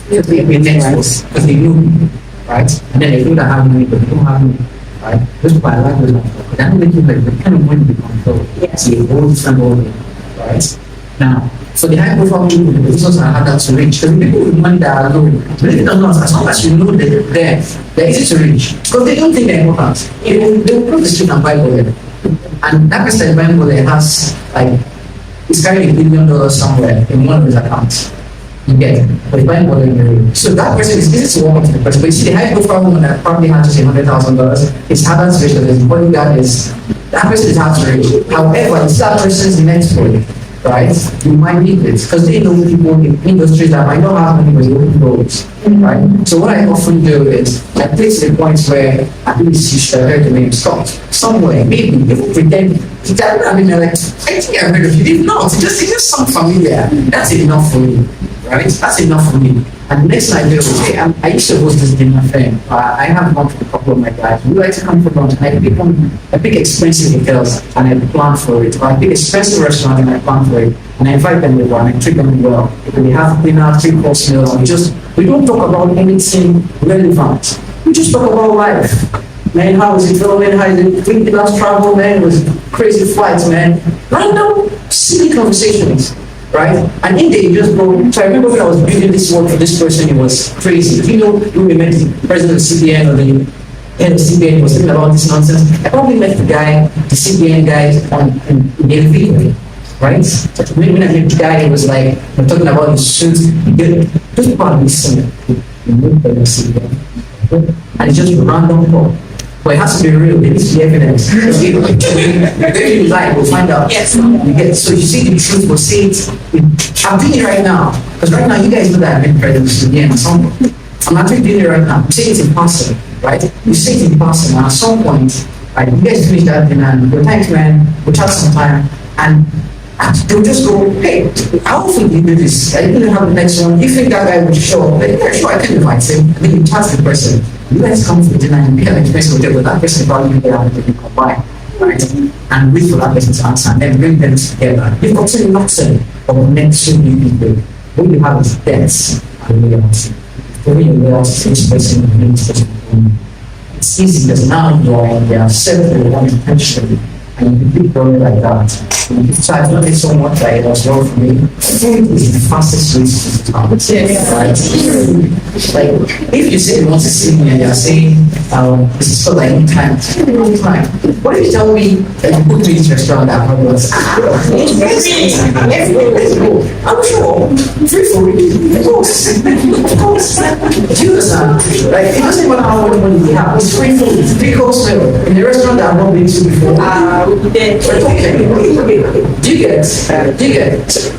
they networks because they know me, right? And then they know that I have money, but they don't have me, right? Those people I like those people. But I don't make it like the kind of money they control. So you hold somebody, right? Now, for the high profile people, the business are harder to reach. Because the people with money that are low, believe it or not, as long as you know that they're easy to reach. Because they don't think they're important. They will cross the street and buy bullet. And that person buying bullet has, like, he's carrying $1 billion somewhere in one of his accounts. You get it. But buying bullet, so that person is easy to walk up to the person. But you see, the high profile woman that probably has just $100,000, it's harder to reach because the bodyguard is, that person is hard to reach. However, it's that person's meant for you. Right? You might need it because they know people in industries that might not have money but they open doors. Right? So what I often do is I place the points where at least you should have heard the name Scott. Somewhere, maybe people pretend to tell I mean like I think I've heard of you. If not, it just sound familiar. That's enough for me. Right? That's enough for me. And the next thing I do, okay, I used to host this dinner thing. I have gone to a couple of my guys. We like to come for lunch, and I pick expensive hotels and I plan for it. Or I pick expensive restaurant and I plan for it. And I invite them over and I treat them well. We have dinner, 3-course meal, and we don't talk about anything relevant. We just talk about life. Man, how is it going? How is it? When did last travel, man? It was crazy flights, man. Random, silly conversations. Right? And in there you just go. So I remember when I was building this work for this person, it was crazy. You know, when we met the president of CBN or the head of CBN was talking about this nonsense, I probably met the guy, the CBN guy in the video, right? So when I met the guy, it was like, we're talking about his suit. Those people are listening. And it's just random talk. But it has to be real. There needs to be evidence. If you lie, we'll find out. Yes. You get, so you see the truth, we'll say it. I'm doing it right now. Because right now, you guys know that I've been president again at some point. I'm actually doing it right now. You say it's impossible, right? You say it's impossible. And at some point, right, you guys finish that dinner and go, thanks, man. We'll chat sometime. And And they'll just go, hey, how often do you do this? I didn't have the next one. You think that guy would show up? Like, yeah, sure, I can invite him. And then you task the person. You guys come for dinner and be at the next hotel, but that person probably be there and they can combine, right? And wait for that person to answer and then bring them together. You've gotten nothing of next to new people. What you have is debts and loyalty. When you loyalty to this person, you this person. It's easy because now you are separate unintentionally. And you keep going like that. So I don't think so much that it was wrong for me. Food is the fastest way to come. Right? Like, if you say you want to see me and you're saying, this is for like time. What if you tell me that you put me in this restaurant that I was, let's go. I'm sure. Free food. Of course. Of course. Do you understand? Like, it doesn't matter how much money we have. It's free food. Free course meal. In the restaurant that I've not been to before. Do you get?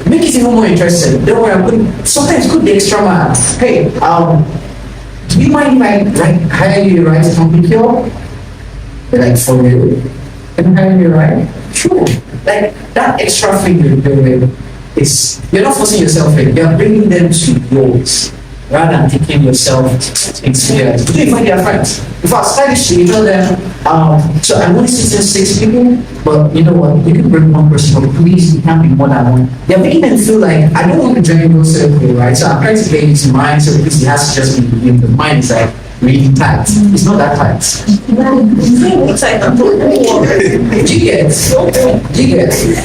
Make it even more interesting. Don't worry, I'm putting, sometimes put the extra mile. Hey, do you mind if I hire you to write a company cure? They're like, for you? Can I hire you to write? Sure. Like, that extra thing you're doing is, you're not forcing yourself in, you're bringing them to yours. Rather than taking yourself into theirs. Do you find their friends? If I stylishly, you tell them, so I'm only sitting 6 people, but you know what, you can bring one person, but please, you can't be more than one. You're making them feel like, I don't want to join your circle, right? So I'm trying to get into mine, so because it has to just be in the mind is like really tight. It's not that tight. Do you get?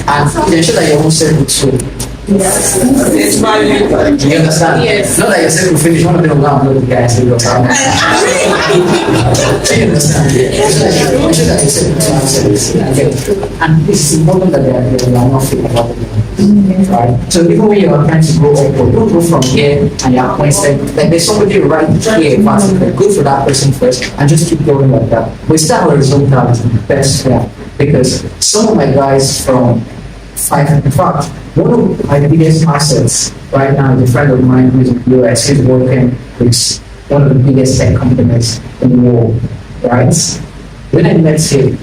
And you ensure that your own circle too. Yes. It's value. Do you understand? Yes. Not that you're saying we finish one of them down with the guys who go down. Do you understand? I'm sure that you said and it's important that they are not feeling about it. Right? So even when you are trying to grow up, don't go from here and you're pointed, like there's somebody right here, go for that person first and just keep going like that. We still have a result that is the best one because some of my guys from in fact, one of my biggest assets right now is a friend of mine who is in the US. He's working with one of the biggest tech companies in the world, right? When I met him,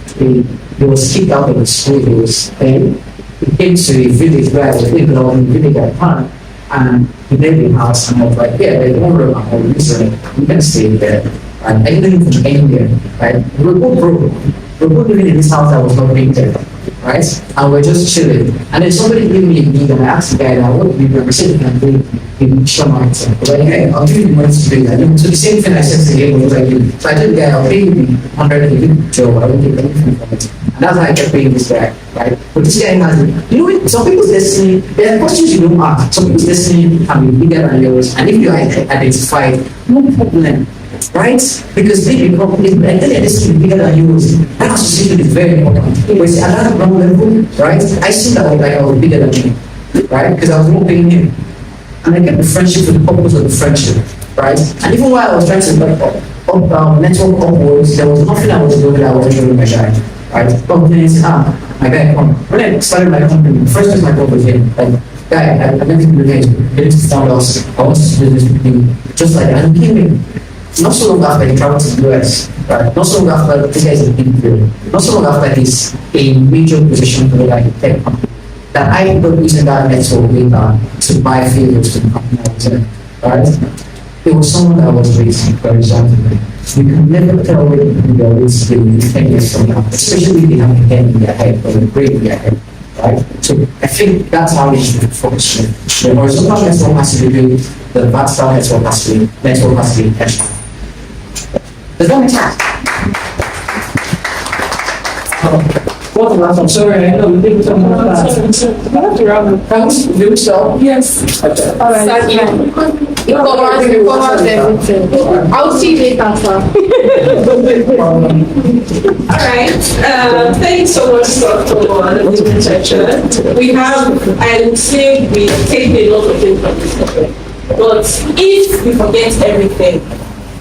he was kicked out of the school he was in. He came to a village where I was living in the village at time, and he lived in a house, and I was like, yeah, there's one room I'm using, you can stay there. And I didn't even anywhere, right? We were both broke. We were both living in this house that was not painted. Right? And we're just chilling. And then somebody gave me a gig and I asked the guy that what do you represent can do in Shamart. But hey, I'll give you the money to do that. So the same thing I said to him was like, so I told the guy, I'll pay you 100 a week job, I won't take anything from it. And that's how I kept paying this guy, right? But this guy has you know some people's destiny, there are questions you don't ask. Some people's destiny can be bigger than yours. And if you are identified, no problem. Right? Because they become, I tell you, this is bigger than yours. That association is very important. But at that ground level, right? I see that like I was bigger than him, right? Because I was more paying him. And I kept the friendship for the purpose of the friendship, right? And even while I was trying to network upwards, there was nothing I was doing that I wasn't doing my guy, right? Companies, my guy, come. When I started my company, the first person I called was him. Like, guy, I met him in the days, he need to fund us, I want to do this with you. Just like that. And he came in. Not so long after he traveled to the US, right? Not so long after this guy is a big deal. Not so long after he's a major position for like a tech company. That I ended up using that network later to buy favors to the company I was in, right? It was someone that was raising, for example. You can never tell what they are raising 10 years from now, especially if they have a head in their head or a brain in their head, right? So I think that's how we should focus. The horizontal network has to be the vertical network has to be intentional. Does that make sense? What about, I'm sorry, I know we didn't talk about that. Thanks, you so. Yes. Alright. It covers everything. I'll see you later, sir. Alright, thank you so much for the presentation. We have, I would say we take a lot of things from this topic. But if we forget everything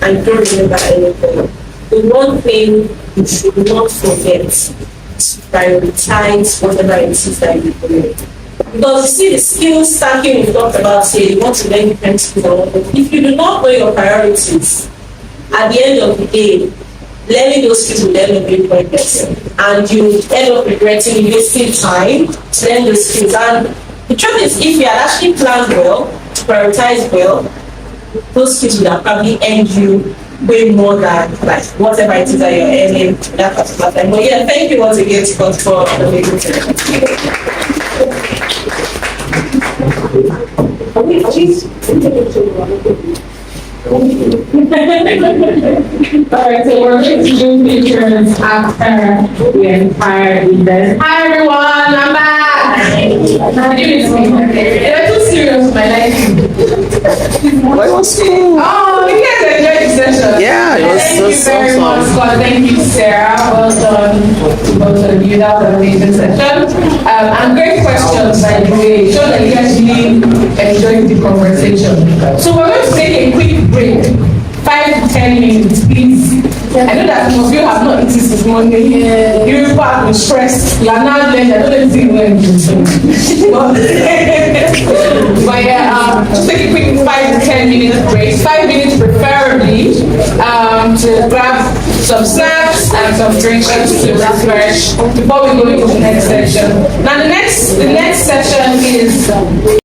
and don't remember anything, the one thing you should not forget is to prioritize whatever it is that you're doing. Because you see the skills stacking we talked about here, you want to learn different skills. If you do not know your priorities, at the end of the day, learning those skills will end up being pointless. And you end up regretting wasting time to learn those skills. And the truth is, if you had actually planned well, prioritized well, those skills would have probably earned you way more than like whatever it is that you're earning in that particular time. But yeah, thank you once again Scott, for the amazing Alright, so we're going to do pictures after the entire event. Hi everyone, I'm back! I'm doing this. You're too serious with my life. Why was cool? Oh, you guys enjoyed the session. Yeah, it was Thank you so very much, awesome. Scott. Thank you, Sarah. Well done to both of you. That was an amazing session. And great questions, by the way. Show that you actually enjoyed the conversation. So we're going to take a quick break. 5 to 10 minutes, please. I know that some of you have not eaten since morning. You're back with stress. You are not late. I don't know if you went. But yeah, just take a quick 5 to 10 minutes break. 5 minutes preferably, to grab some snacks and some drinks to refresh before we go into the next section. Now the next session is